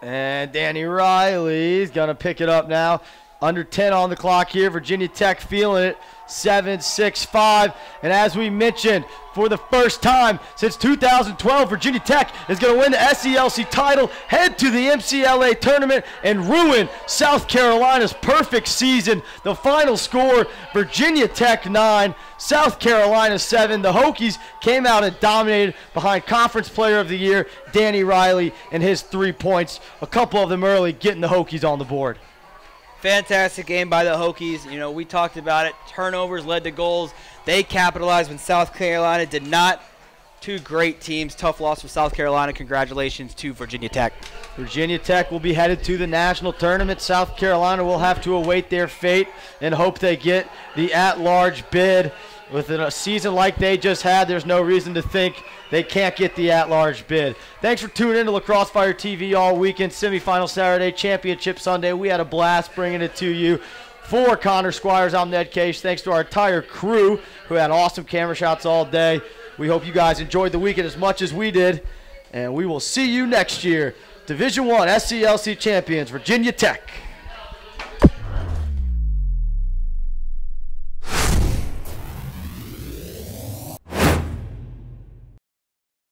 And Danny Riley's going to pick it up now. Under 10 on the clock here. Virginia Tech feeling it. 7-6-5. And as we mentioned, for the first time since 2012, Virginia Tech is going to win the SELC title, head to the MCLA tournament, and ruin South Carolina's perfect season. The final score, Virginia Tech 9, South Carolina 7. The Hokies came out and dominated behind Conference Player of the Year, Danny Riley, and his 3 points. A couple of them early, getting the Hokies on the board. Fantastic game by the Hokies. You know, we talked about it. Turnovers led to goals. They capitalized when South Carolina did not. 2 great teams. Tough loss for South Carolina. Congratulations to Virginia Tech. Virginia Tech will be headed to the national tournament. South Carolina will have to await their fate and hope they get the at-large bid. With a season like they just had, there's no reason to think they can't get the at-large bid. Thanks for tuning in to Lacrosse Fire TV all weekend. Semifinal Saturday, championship Sunday. We had a blast bringing it to you. For Connor Squires, I'm Ned Case. Thanks to our entire crew who had awesome camera shots all day. We hope you guys enjoyed the weekend as much as we did. And we will see you next year. Division I SELC champions, Virginia Tech.